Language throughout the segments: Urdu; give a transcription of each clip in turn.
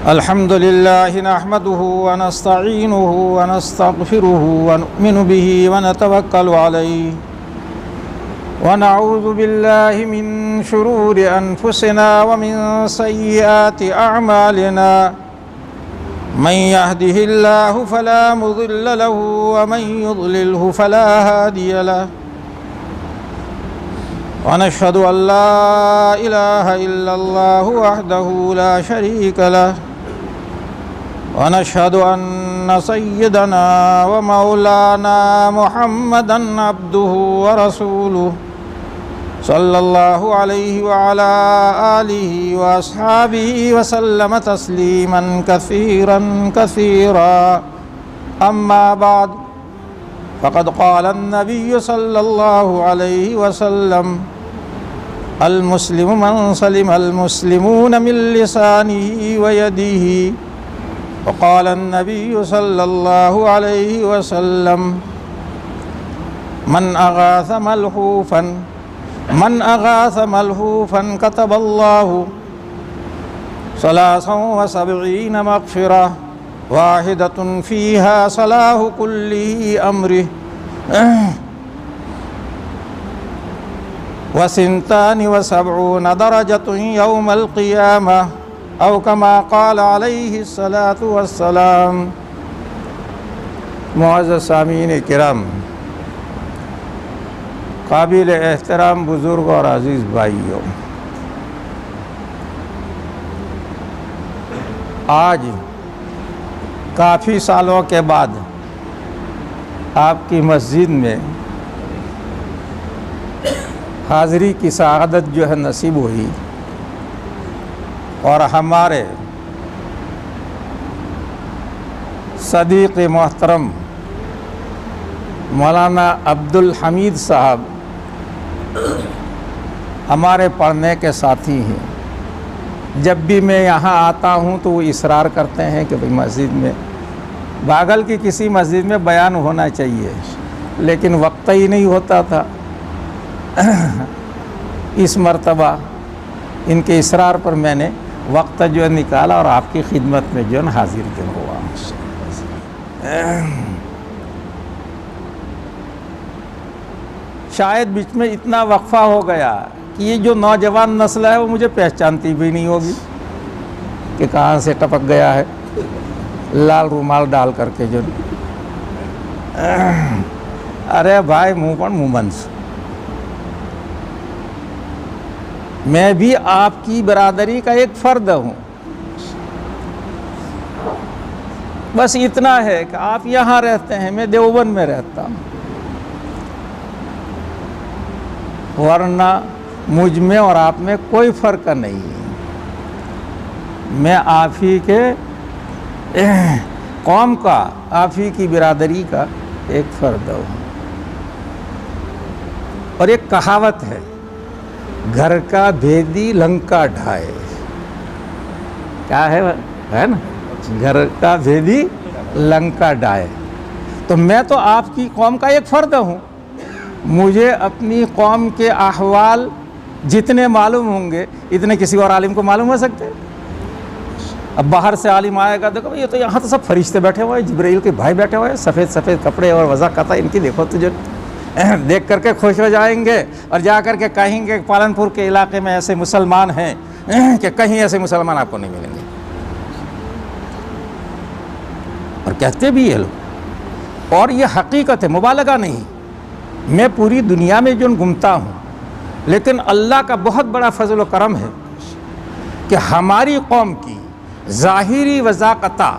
الحمد لله نحمده ونستعينه ونستغفره ونؤمن به ونتوكل عليه ونعوذ بالله من شرور أنفسنا ومن سيئات أعمالنا من يهده الله فلا مضل له ومن يضلله فلا هادي له ونشهد أن لا إله إلا الله وحده لا شريك له ونشهد أن سيدنا ومولانا محمدًا عبده ورسوله صلى الله عليه وعلى آله وأصحابه وسلم تسليمًا كثيرًا كثيرًا أما بعد فقد قال النبي صلى الله عليه وسلم المسلم من سلم المسلمون من لسانه ويده وقال النبي صلى الله عليه وسلم من أغاث ملهوفا كتب الله 73 مغفرة واحدة فيها صلاح كله أمره و72 درجة يوم القيامة او كما قال علیہ الصلاۃ والسلام۔ معزز سامعین کرام، قابل احترام بزرگ اور عزیز بھائیوں، آج کافی سالوں کے بعد آپ کی مسجد میں حاضری کی سعادت جو ہے نصیب ہوئی، اور ہمارے صدیق محترم مولانا عبدالحمید صاحب ہمارے پڑھنے کے ساتھی ہیں۔ جب بھی میں یہاں آتا ہوں تو وہ اصرار کرتے ہیں کہ بھئی مسجد میں، باغل کی کسی مسجد میں بیان ہونا چاہیے، لیکن وقت ہی نہیں ہوتا تھا۔ اس مرتبہ ان کے اصرار پر میں نے وقت جو ہے نکالا اور آپ کی خدمت میں جو ہے حاضر جو ہوا۔ شاید بیچ میں اتنا وقفہ ہو گیا کہ یہ جو نوجوان نسل ہے وہ مجھے پہچانتی بھی نہیں ہوگی کہ کہاں سے ٹپک گیا ہے لال رومال ڈال کر کے جو۔ ارے بھائی منہ پر منہ بند، میں بھی آپ کی برادری کا ایک فرد ہوں۔ بس اتنا ہے کہ آپ یہاں رہتے ہیں، میں دیوبند میں رہتا ہوں، ورنہ مجھ میں اور آپ میں کوئی فرق نہیں ہے۔ میں آپ ہی کے قوم کا، آپ ہی کی برادری کا ایک فرد ہوں۔ اور ایک کہاوت ہے، گھر کا بھیدی لنکا ڈھائے، کیا ہے نا، گھر کا بھیدی لنکا ڈھائے۔ تو میں تو آپ کی قوم کا ایک فرد ہوں، مجھے اپنی قوم کے احوال جتنے معلوم ہوں گے اتنے کسی اور عالم کو معلوم ہو سکتے۔ اب باہر سے عالم آئے گا، دیکھو یہ تو یہاں تو سب فرشتے بیٹھے ہوئے ہیں، جبرائیل کے بھائی بیٹھے ہوئے ہیں، سفید سفید کپڑے اور وضاحت ان کی دیکھو تو جو دیکھ کر کے خوش ہو جائیں گے، اور جا کر کے کہیں گے پالن پور کے علاقے میں ایسے مسلمان ہیں کہ کہیں ایسے مسلمان آپ کو نہیں ملیں گے۔ اور کہتے بھی یہ لوگ، اور یہ حقیقت ہے، مبالغہ نہیں۔ میں پوری دنیا میں جو گھومتا ہوں، لیکن اللہ کا بہت بڑا فضل و کرم ہے کہ ہماری قوم کی ظاہری وضاقتہ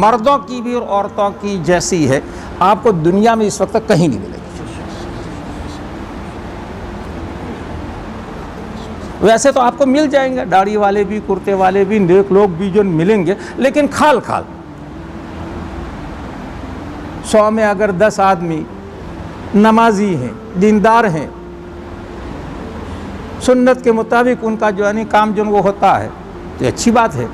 مردوں کی بھی اور عورتوں کی جیسی ہے، آپ کو دنیا میں اس وقت تک کہیں نہیں ملے گی۔ ویسے تو آپ کو مل جائیں گے، داڑھی والے بھی، کرتے والے بھی، نیک لوگ بھی جو ملیں گے، لیکن کھال کھال 100 میں اگر 10 آدمی نمازی ہیں، دیندار ہیں، سنت کے مطابق ان کا جو ہے کام جو وہ ہوتا ہے تو اچھی بات ہے،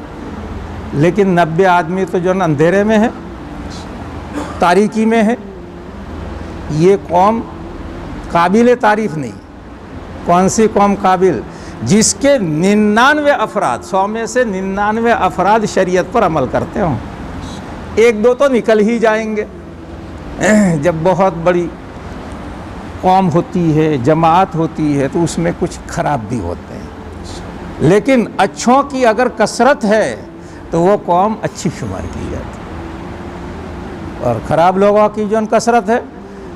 لیکن 90 آدمی تو جو اندھیرے میں ہے، تاریکی میں ہے۔ یہ قوم قابل تعریف نہیں، کون سی قوم قابل؟ جس کے 99 افراد، 100 میں سے 99 افراد شریعت پر عمل کرتے ہوں، 1-2 تو نکل ہی جائیں گے۔ جب بہت بڑی قوم ہوتی ہے، جماعت ہوتی ہے، تو اس میں کچھ خراب بھی ہوتے ہیں، لیکن اچھوں کی اگر کثرت ہے تو وہ قوم اچھی شمار کی جاتی ہے، اور خراب لوگوں کی جو کثرت ہے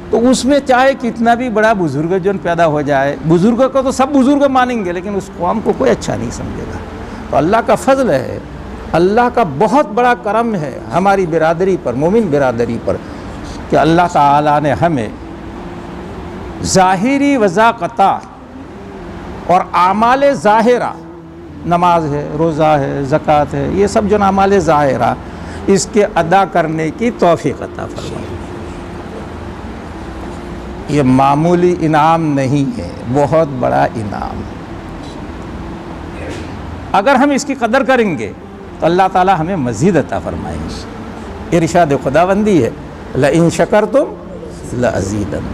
تو اس میں چاہے کتنا بھی بڑا بزرگ جو پیدا ہو جائے، بزرگوں کو تو سب بزرگ مانیں گے، لیکن اس قوم کو کوئی اچھا نہیں سمجھے گا۔ تو اللہ کا فضل ہے، اللہ کا بہت بڑا کرم ہے ہماری برادری پر، مومن برادری پر، کہ اللہ تعالیٰ نے ہمیں ظاہری وضاقتہ اور اعمال ظاہرہ، نماز ہے، روزہ ہے، زکوٰۃ ہے، یہ سب جو اعمال ظاہرہ، اس کے ادا کرنے کی توفیق عطا فرمائی۔ یہ معمولی انعام نہیں ہے، بہت بڑا انعام۔ اگر ہم اس کی قدر کریں گے تو اللہ تعالیٰ ہمیں مزید عطا فرمائیں گے۔ ارشاد خداوندی ہے، لئن شکرتم لازیدن،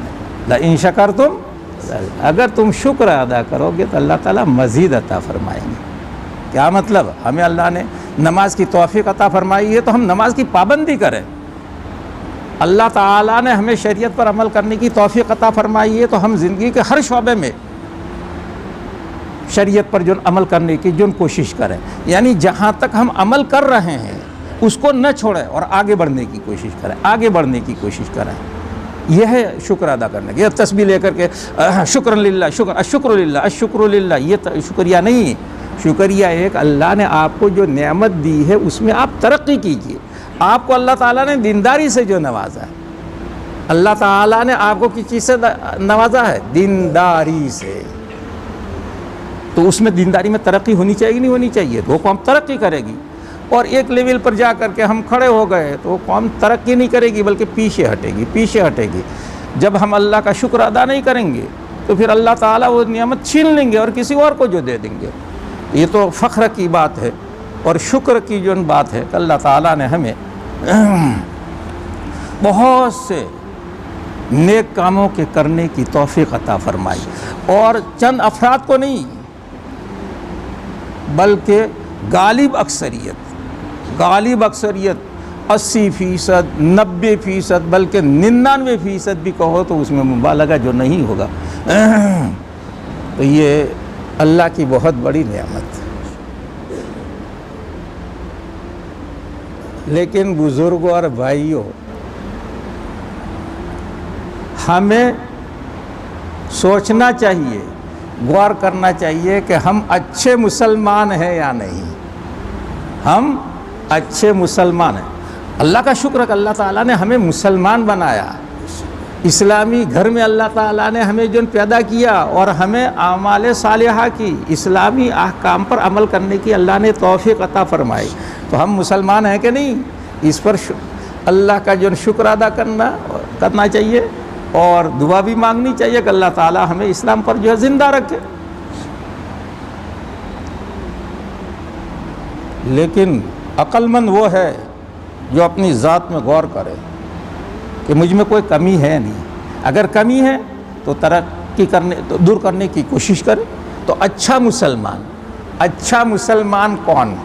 لئن شکرتم، اگر تم شکر ادا کرو گے تو اللہ تعالیٰ مزید عطا فرمائیں گے۔ کیا مطلب؟ ہمیں اللہ نے نماز کی توفیق عطا فرمائی ہے تو ہم نماز کی پابندی کریں۔ اللہ تعالیٰ نے ہمیں شریعت پر عمل کرنے کی توفیق عطا فرمائی ہے تو ہم زندگی کے ہر شعبے میں شریعت پر جو عمل کرنے کی جو کوشش کریں، یعنی جہاں تک ہم عمل کر رہے ہیں اس کو نہ چھوڑیں اور آگے بڑھنے کی کوشش کریں، آگے بڑھنے کی کوشش کریں۔ یہ ہے شکر ادا کرنے کی۔ تسبیح لے کر کے شکر للہ، الشکر للہ، الشکر للہ، یہ شکریہ نہیں، شکریہ ایک اللہ نے آپ کو جو نعمت دی ہے اس میں آپ ترقی کیجیے۔ آپ کو اللہ تعالیٰ نے دینداری سے جو نوازا ہے، اللہ تعالیٰ نے آپ کو کس چیز سے نوازا ہے؟ دینداری سے۔ تو اس میں دینداری میں ترقی ہونی چاہیے نہیں ہونی چاہیے؟ تو وہ قوم ترقی کرے گی، اور ایک لیول پر جا کر کے ہم کھڑے ہو گئے تو وہ قوم ترقی نہیں کرے گی بلکہ پیچھے ہٹے گی، پیچھے ہٹے گی۔ جب ہم اللہ کا شکر ادا نہیں کریں گے تو پھر اللہ تعالیٰ وہ نعمت چھین لیں گے اور کسی اور کو جو دے دیں گے۔ یہ تو فخر کی بات ہے اور شکر کی جو بات ہے کہ اللہ تعالیٰ نے ہمیں بہت سے نیک کاموں کے کرنے کی توفیق عطا فرمائی، اور چند افراد کو نہیں بلکہ غالب اکثریت 80%، 90%، بلکہ 99% بھی کہو تو اس میں مبالغہ جو نہیں ہوگا۔ تو یہ اللہ کی بہت بڑی نعمت ہے۔ لیکن بزرگوں اور بھائیوں، ہمیں سوچنا چاہیے، غور کرنا چاہیے کہ ہم اچھے مسلمان ہیں یا نہیں۔ ہم اچھے مسلمان ہیں۔ اللہ کا شکر ہے کہ اللہ تعالیٰ نے ہمیں مسلمان بنایا، اسلامی گھر میں اللہ تعالیٰ نے ہمیں جو پیدا کیا، اور ہمیں اعمال صالحہ کی، اسلامی احکام پر عمل کرنے کی اللہ نے توفیق عطا فرمائی۔ تو ہم مسلمان ہیں کہ نہیں؟ اس پر اللہ کا جو شکر ادا کرنا چاہیے، اور دعا بھی مانگنی چاہیے کہ اللہ تعالیٰ ہمیں اسلام پر جو ہے زندہ رکھے۔ لیکن عقل مند وہ ہے جو اپنی ذات میں غور کرے کہ مجھ میں کوئی کمی ہے نہیں، اگر کمی ہے تو ترقی کرنے، تو دور کرنے کی کوشش کرے۔ تو اچھا مسلمان کون؟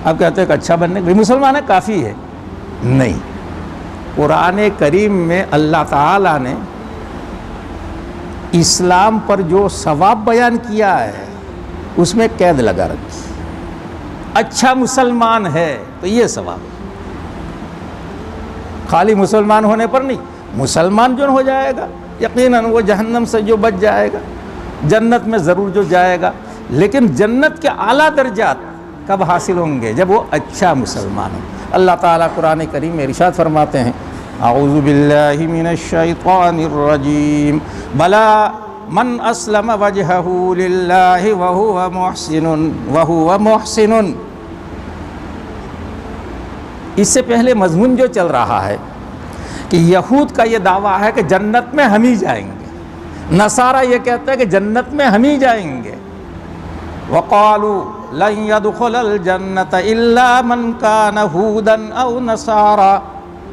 آپ کہتے ہیں کہ اچھا بننے کے مسلمان ہے کافی ہے؟ نہیں، قرآن کریم میں اللہ تعالیٰ نے اسلام پر جو ثواب بیان کیا ہے اس میں قید لگا رکھی۔ اچھا مسلمان ہے تو یہ ثواب، خالی مسلمان ہونے پر نہیں، مسلمان جو ہو جائے گا یقیناً وہ جہنم سے جو بچ جائے گا، جنت میں ضرور جو جائے گا۔ لیکن جنت کے اعلیٰ درجات کب حاصل ہوں گے؟ جب وہ اچھا مسلمان ہو۔ اللہ تعالیٰ قرآن کریم میں ارشاد فرماتے ہیں، اعوذ باللہ من الشیطان الرجیم، بلا من اسلم وجہہ للہ وہو محسن۔ اس سے پہلے مضمون جو چل رہا ہے کہ یہود کا یہ دعویٰ ہے کہ جنت میں ہم ہی جائیں گے، نصارہ یہ کہتے ہیں کہ جنت میں ہم ہی جائیں گے۔ وَقَالُوا لَن يَدْخُلَ الْجَنَّةَ إِلَّا مَنْ كَانَ هُودًا أَوْ نَصَارَىٰ،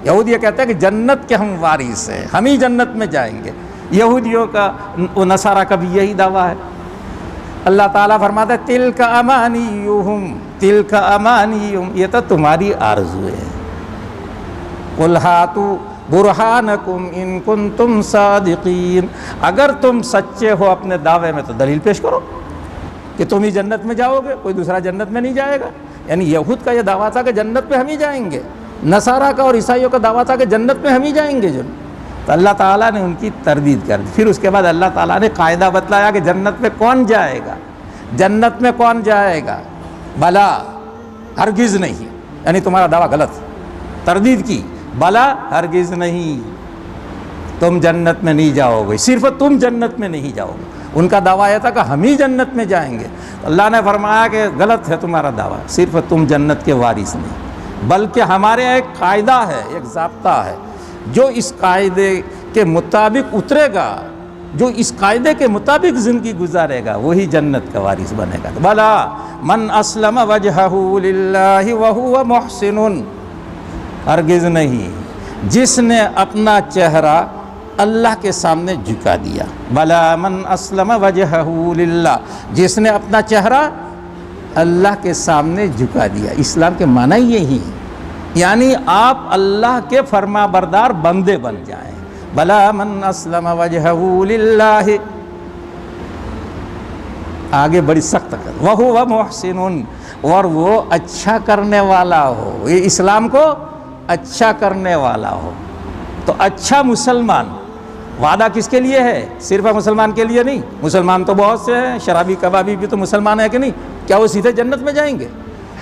یہود یہ کہتے ہیں کہ جنت کے ہم وارث ہیں، ہم ہی جنت میں جائیں گے۔ یہودیوں کا و نصارہ کا بھی یہی دعویٰ ہے۔ اللہ تعالیٰ فرماتا ہے تلک امانیہم، تلک امانیہم، یہ تو تمہاری آرزو ہے۔ قل ہاتوا برہانکم ان کنتم صادقین، اگر تم سچے ہو اپنے دعوے میں تو دلیل پیش کرو کہ تم ہی جنت میں جاؤ گے، کوئی دوسرا جنت میں نہیں جائے گا۔ یعنی یہود کا یہ دعویٰ تھا کہ جنت میں ہم ہی جائیں گے، نصارہ کا اور عیسائیوں کا دعویٰ تھا کہ جنت میں ہم ہی جائیں گے۔ تو اللہ تعالیٰ نے ان کی تردید کر دی۔ پھر اس کے بعد اللہ تعالیٰ نے قاعدہ بتلایا کہ جنت میں کون جائے گا، جنت میں کون جائے گا؟ بلا، ہرگز نہیں، یعنی تمہارا دعویٰ غلط، تردید کی، بلا ہرگز نہیں، تم جنت میں نہیں جاؤ گے، صرف تم جنت میں نہیں جاؤ گے۔ ان کا دعویٰ یہ تھا کہ ہم ہی جنت میں جائیں گے۔ اللہ نے فرمایا کہ غلط ہے تمہارا دعویٰ، صرف تم جنت کے وارث نہیں، بلکہ ہمارے یہاں ایک قاعدہ ہے، ایک ضابطہ ہے، جو اس قاعدے کے مطابق اترے گا، جو اس قاعدے کے مطابق زندگی گزارے گا، وہی جنت کا وارث بنے گا۔ بلا من اسلم وجہہ للہ وہو محسن، ہرگز نہیں، جس نے اپنا چہرہ اللہ کے سامنے جھکا دیا۔ بلا من اسلم وجہہ للہ، جس نے اپنا چہرہ اللہ کے سامنے جھکا دیا۔ اسلام کے معنی یہی ہے، یعنی آپ اللہ کے فرما بردار بندے بن جائیں۔ بلا من اسلم وجہہ للہ، آگے بڑی سخت کر، وہو محسن، اور وہ اچھا کرنے والا ہو، یہ اسلام کو اچھا کرنے والا ہو۔ تو اچھا مسلمان وعدہ کس کے لیے ہے؟ صرف مسلمان کے لیے نہیں، مسلمان تو بہت سے ہیں، شرابی کبابی بھی تو مسلمان ہے کہ نہیں؟ کیا وہ سیدھے جنت میں جائیں گے؟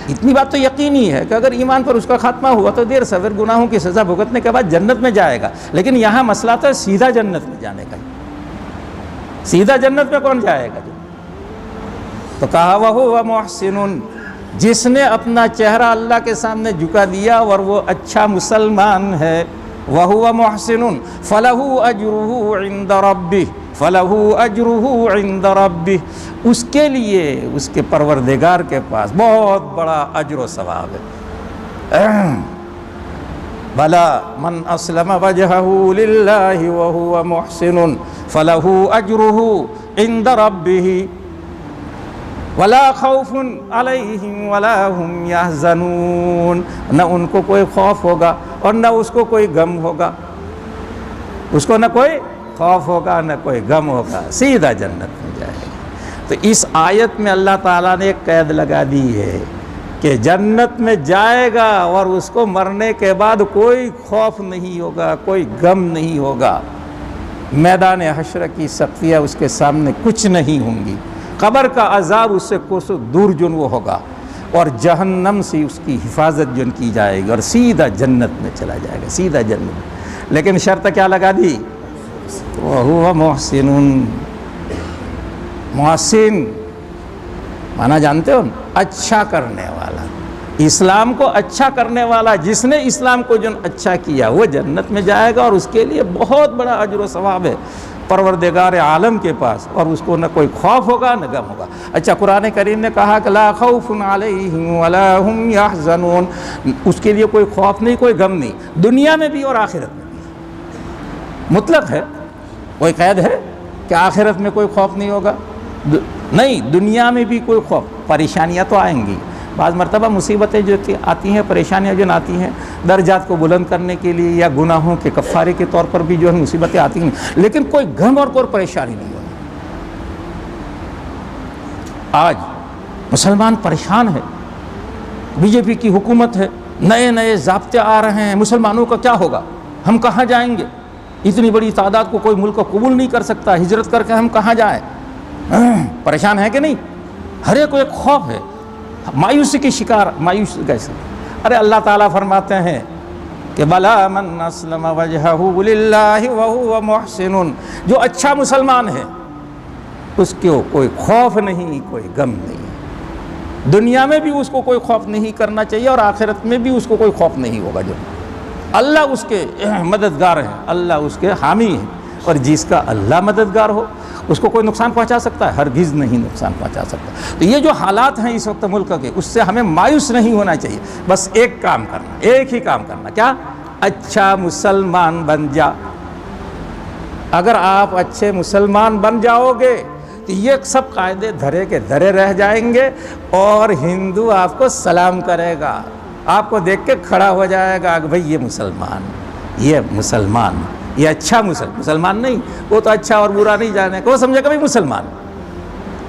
اتنی بات تو یقینی ہے کہ اگر ایمان پر اس کا خاتمہ ہوا تو دیر سویر گناہوں کی سزا بھگتنے کے بعد جنت میں جائے گا۔ لیکن یہاں مسئلہ تو سیدھا جنت میں جانے کا، سیدھا جنت میں کون جائے گا؟ تو کہا وہو محسن، جس نے اپنا چہرہ اللہ کے سامنے جھکا دیا اور وہ اچھا مسلمان ہے، وہو محسن فلہ اجرہ عند ربہ، فلہ اجرہ عند ربہ، اس کے لیے اس کے پروردگار کے پاس بہت بڑا اجر و ثواب ہے۔ بلا من اسلم وجہہ للہ وہو محسن فلہ اجرہ عند ربہ ولا خوف علیہم ولا ہم یحزنون، نہ ان کو کوئی خوف ہوگا اور نہ اس کو کوئی غم ہوگا، اس کو نہ کوئی خوف ہوگا نہ کوئی غم ہوگا، سیدھا جنت میں جائے گا۔ تو اس آیت میں اللہ تعالیٰ نے ایک قید لگا دی ہے کہ جنت میں جائے گا اور اس کو مرنے کے بعد کوئی خوف نہیں ہوگا، کوئی غم نہیں ہوگا، میدان حشر کی سختیاں اس کے سامنے کچھ نہیں ہوں گی، قبر کا عذاب اس سے کوسوں دور جن وہ ہوگا، اور جہنم سے اس کی حفاظت جن کی جائے گی، اور سیدھا جنت میں چلا جائے گا، سیدھا جنت۔ لیکن شرط کیا لگا دی؟ وَهُوَ مُحْسِنٌ، محسن مانا جانتے ہو، اچھا کرنے والا، اسلام کو اچھا کرنے والا، جس نے اسلام کو جو اچھا کیا وہ جنت میں جائے گا، اور اس کے لیے بہت بڑا اجر و ثواب ہے پروردگار عالم کے پاس، اور اس کو نہ کوئی خوف ہوگا نہ غم ہوگا۔ اچھا، قرآن کریم نے کہا کہ لا خوف علیہم ولا ہم یحزنون، اس کے لیے کوئی خوف نہیں، کوئی غم نہیں، دنیا میں بھی اور آخرت میں بھی، مطلق ہے، کوئی قید ہے کہ آخرت میں کوئی خوف نہیں ہوگا؟ نہیں، دنیا میں بھی کوئی خوف، پریشانیاں تو آئیں گی، بعض مرتبہ مصیبتیں جو آتی ہیں، پریشانیاں جو آتی ہیں درجات کو بلند کرنے کے لیے یا گناہوں کے کفارے کے طور پر بھی جو ہے مصیبتیں آتی ہیں، لیکن کوئی غم اور کوئی پریشانی نہیں ہوگی۔ آج مسلمان پریشان ہے، بی جے پی کی حکومت ہے، نئے نئے ضابطے آ رہے ہیں، مسلمانوں کا کیا ہوگا، ہم کہاں جائیں گے، اتنی بڑی تعداد کو کوئی ملک کو قبول نہیں کر سکتا، ہجرت کر کے ہم کہاں جائیں؟ پریشان ہے کہ نہیں؟ ہر ایک کو ایک خوف ہے، مایوسی کی شکار، مایوسی کیسے؟ ارے اللہ تعالیٰ فرماتے ہیں کہ بلا من اسلم وجہہ للہ وہو محسن، جو اچھا مسلمان ہے اس کو کوئی خوف نہیں، کوئی غم نہیں، دنیا میں بھی اس کو کوئی خوف نہیں کرنا چاہیے، اور آخرت میں بھی اس کو کوئی خوف نہیں ہوگا۔ جو اللہ اس کے مددگار ہیں، اللہ اس کے حامی ہیں، اور جس کا اللہ مددگار ہو اس کو کوئی نقصان پہنچا سکتا ہے؟ ہرگز نہیں نقصان پہنچا سکتا۔ تو یہ جو حالات ہیں اس وقت ملک کے، اس سے ہمیں مایوس نہیں ہونا چاہیے، بس ایک کام کرنا، ایک ہی کام کرنا، کیا؟ اچھا مسلمان بن جا. اگر آپ اچھے مسلمان بن جاؤ گے تو یہ سب قاعدے دھرے کے دھرے رہ جائیں گے اور ہندو آپ کو سلام کرے گا, آپ کو دیکھ کے کھڑا ہو جائے گا کہ بھئی یہ مسلمان, یہ اچھا مسلمان نہیں, وہ تو اچھا اور برا نہیں جانے کا, وہ سمجھے گا بھئی مسلمان.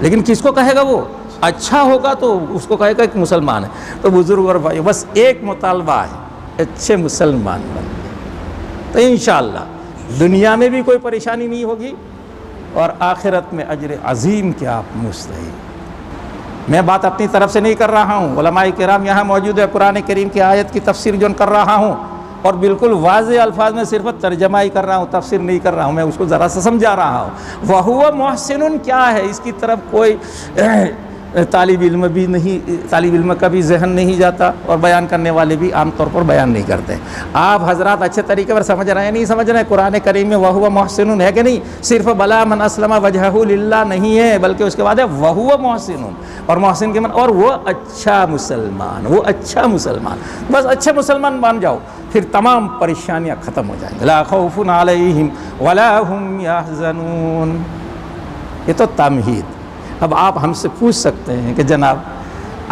لیکن کس کو کہے گا؟ وہ اچھا ہوگا تو اس کو کہے گا کہ مسلمان ہے. تو بزرگ اور بھائی بس ایک مطالبہ ہے, اچھے مسلمان بن گئے تو انشاءاللہ دنیا میں بھی کوئی پریشانی نہیں ہوگی اور آخرت میں اجر عظیم کے آپ مستحق. میں بات اپنی طرف سے نہیں کر رہا ہوں, علماء کرام یہاں موجود ہے, قرآن کریم کی آیت کی تفسیر جو کر رہا ہوں اور بالکل واضح الفاظ میں صرف ترجمہ ہی کر رہا ہوں, تفسیر نہیں کر رہا ہوں, میں اس کو ذرا سا سمجھا رہا ہوں. وَهُوَ مُحْسِنٌ کیا ہے, اس کی طرف کوئی طالب علم کا بھی ذہن نہیں جاتا اور بیان کرنے والے بھی عام طور پر بیان نہیں کرتے. آپ حضرات اچھے طریقے پر سمجھ رہے ہیں نہیں سمجھ رہے ہیں؟ قرآن کریم میں وَهُوَ مُحْسِنٌ ہے کہ نہیں؟ صرف بلا من اسلم وجہہ للہ نہیں ہے, بلکہ اس کے بعد ہے وَهُوَ مُحْسِنٌ, اور محسن کے من اور وہ اچھا مسلمان, وہ اچھا مسلمان. بس اچھے مسلمان بن جاؤ پھر تمام پریشانیاں ختم ہو جائیں گے. لا خوف علیہم ولا هم یحزنون. یہ تو تمہید. اب آپ ہم سے پوچھ سکتے ہیں کہ جناب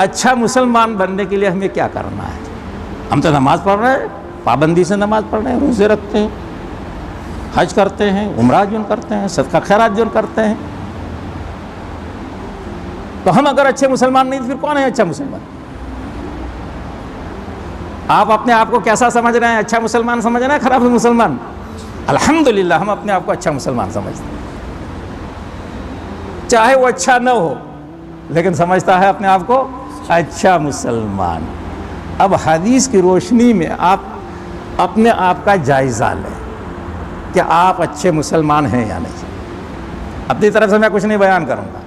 اچھا مسلمان بننے کے لیے ہمیں کیا کرنا ہے؟ ہم تو نماز پڑھ رہے ہیں, پابندی سے نماز پڑھ رہے ہیں, روزے رکھتے ہیں, حج کرتے ہیں, عمرہ جون کرتے ہیں, صدقہ خیرات جون کرتے ہیں. تو ہم اگر اچھے مسلمان نہیں تو پھر کون ہے اچھا مسلمان؟ آپ اپنے آپ کو کیسا سمجھ رہے ہیں؟ اچھا مسلمان سمجھ رہے ہیں, خراب مسلمان؟ الحمدللہ ہم اپنے آپ کو اچھا مسلمان سمجھتے ہیں, چاہے وہ اچھا نہ ہو لیکن سمجھتا ہے اپنے آپ کو اچھا مسلمان. اب حدیث کی روشنی میں آپ اپنے آپ کا جائزہ لیں کہ آپ اچھے مسلمان ہیں یا نہیں. اپنی طرف سے میں کچھ نہیں بیان کروں گا,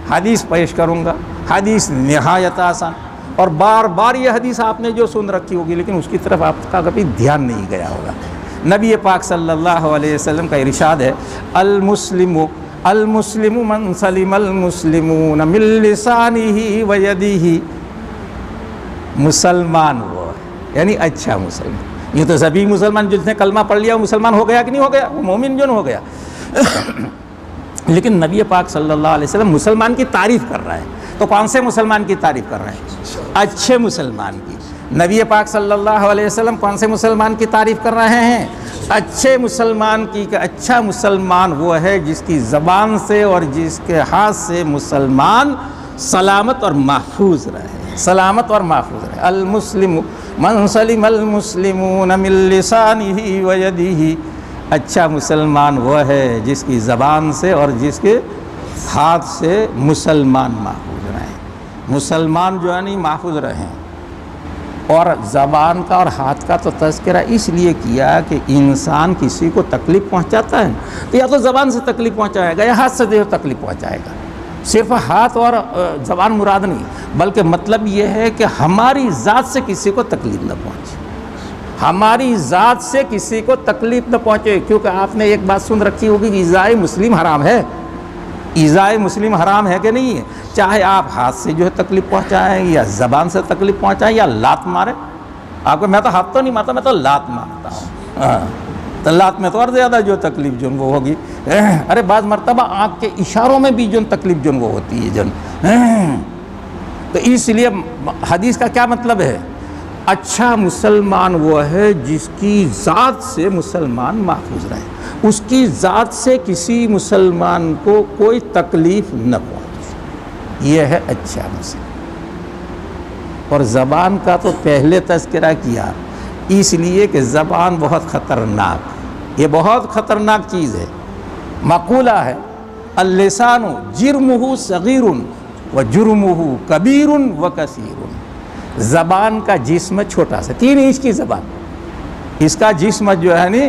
حدیث پیش کروں گا. حدیث نہایت آسان, اور بار بار یہ حدیث آپ نے جو سن رکھی ہوگی لیکن اس کی طرف آپ کا کبھی دھیان نہیں گیا ہوگا. نبی پاک صلی اللہ علیہ وسلم کا ارشاد ہے, المسلم من سلم المسلمون من لسانہ و یدہ. مسلمان وہ ہے یعنی اچھا مسلمان. یہ تو سبھی مسلمان جس نے کلمہ پڑھ لیا وہ مسلمان ہو گیا کہ نہیں ہو گیا؟ وہ مومن جو ہو گیا. لیکن نبی پاک صلی اللہ علیہ وسلم مسلمان کی تعریف کر رہا ہے, تو کون سے مسلمان کی تعریف کر رہے ہیں؟ اچھے مسلمان کی. نبی پاک صلی اللہ علیہ وسلم کون سے مسلمان کی تعریف کر رہے ہیں؟ اچھے مسلمان کی. کہ اچھا مسلمان وہ ہے جس کی زبان سے اور جس کے ہاتھ سے مسلمان سلامت اور محفوظ رہے, سلامت اور محفوظ رہے. المسلم من سلم المسلمون من لسانہ و یدہ. اچھا مسلمان وہ ہے جس کی زبان سے اور جس کے ہاتھ سے مسلمان محفوظ رہیں. مسلمان جو ہے نہیں محفوظ رہیں. اور زبان کا اور ہاتھ کا تو تذکرہ اس لیے کیا کہ انسان کسی کو تکلیف پہنچاتا ہے تو یا تو زبان سے تکلیف پہنچائے گا یا ہاتھ سے تکلیف پہنچائے گا. صرف ہاتھ اور زبان مراد نہیں, بلکہ مطلب یہ ہے کہ ہماری ذات سے کسی کو تکلیف نہ پہنچے, ہماری ذات سے کسی کو تکلیف نہ پہنچے. کیونکہ آپ نے ایک بات سن رکھی ہوگی کہ ایذائے مسلم حرام ہے. ایذائے مسلم حرام ہے کہ نہیں ہے؟ چاہے آپ ہاتھ سے جو ہے تکلیف پہنچائیں یا زبان سے تکلیف پہنچائیں یا لات ماریں. آپ کو میں تو ہاتھ تو نہیں مارتا, میں تو لات مارتا ہوں. تو لات میں تو اور زیادہ جو تکلیف جو وہ ہوگی. ارے بعض مرتبہ آنکھ کے اشاروں میں بھی جو تکلیف جو وہ ہوتی ہے جو. تو اس لیے حدیث کا کیا مطلب ہے؟ اچھا مسلمان وہ ہے جس کی ذات سے مسلمان محفوظ رہے, اس کی ذات سے کسی مسلمان کو کوئی تکلیف نہ پہنچے. یہ ہے اچھا مسلمان. اور زبان کا تو پہلے تذکرہ کیا اس لیے کہ زبان بہت خطرناک, یہ بہت خطرناک چیز ہے. مقولہ ہے اللسان جرمہ صغیر و جرمہ کبیر و کثیر. زبان کا جسم چھوٹا سا 3 انچ کی زبان, اس کا جسم جو ہے نا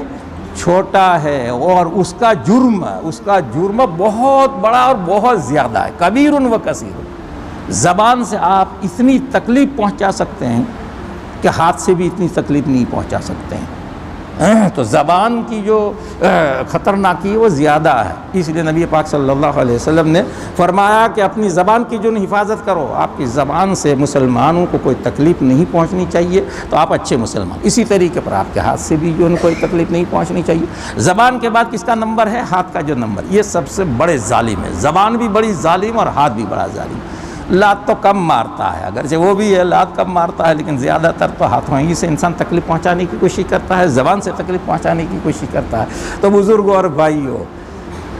چھوٹا ہے اور اس کا جرم بہت بڑا اور بہت زیادہ ہے. کبیر و کثیر. زبان سے آپ اتنی تکلیف پہنچا سکتے ہیں کہ ہاتھ سے بھی اتنی تکلیف نہیں پہنچا سکتے ہیں. تو زبان کی جو خطرناکی ہے وہ زیادہ ہے، اس لیے نبی پاک صلی اللہ علیہ وسلم نے فرمایا کہ اپنی زبان کی جو حفاظت کرو، آپ کی زبان سے مسلمانوں کو کوئی تکلیف نہیں پہنچنی چاہیے تو آپ اچھے مسلمان، اسی طریقے پر آپ کے ہاتھ سے بھی جو کوئی تکلیف نہیں پہنچنی چاہیے۔ زبان کے بعد کس کا نمبر ہے؟ ہاتھ کا جو نمبر، یہ سب سے بڑے ظالم ہے، زبان بھی بڑی ظالم اور ہاتھ بھی بڑا ظالم۔ لات تو کم مارتا ہے، اگرچہ وہ بھی ہے لات کم مارتا ہے، لیکن زیادہ تر تو ہاتھوں ہی سے انسان تکلیف پہنچانے کی کوشش کرتا ہے، زبان سے تکلیف پہنچانے کی کوشش کرتا ہے۔ تو بزرگوں اور بھائیوں،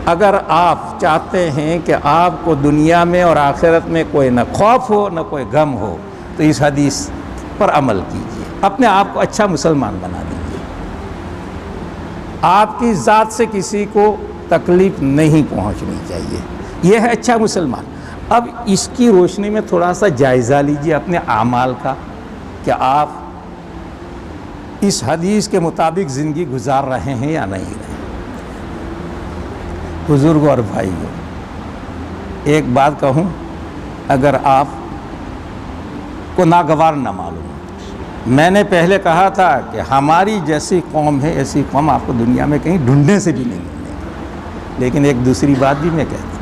اگر آپ چاہتے ہیں کہ آپ کو دنیا میں اور آخرت میں کوئی نہ خوف ہو نہ کوئی غم ہو تو اس حدیث پر عمل کیجیے، اپنے آپ کو اچھا مسلمان بنا دیجیے۔ آپ کی ذات سے کسی کو تکلیف نہیں پہنچنی چاہیے، یہ ہے اچھا مسلمان۔ اب اس کی روشنی میں تھوڑا سا جائزہ لیجیے اپنے اعمال کا کہ آپ اس حدیث کے مطابق زندگی گزار رہے ہیں یا نہیں رہے۔ بزرگوں اور بھائیوں، ایک بات کہوں، اگر آپ کو ناگوار نہ معلوم، میں نے پہلے کہا تھا کہ ہماری جیسی قوم ہے ایسی قوم آپ کو دنیا میں کہیں ڈھونڈنے سے بھی نہیں ملے گی، لیکن ایک دوسری بات بھی میں کہتا ہوں،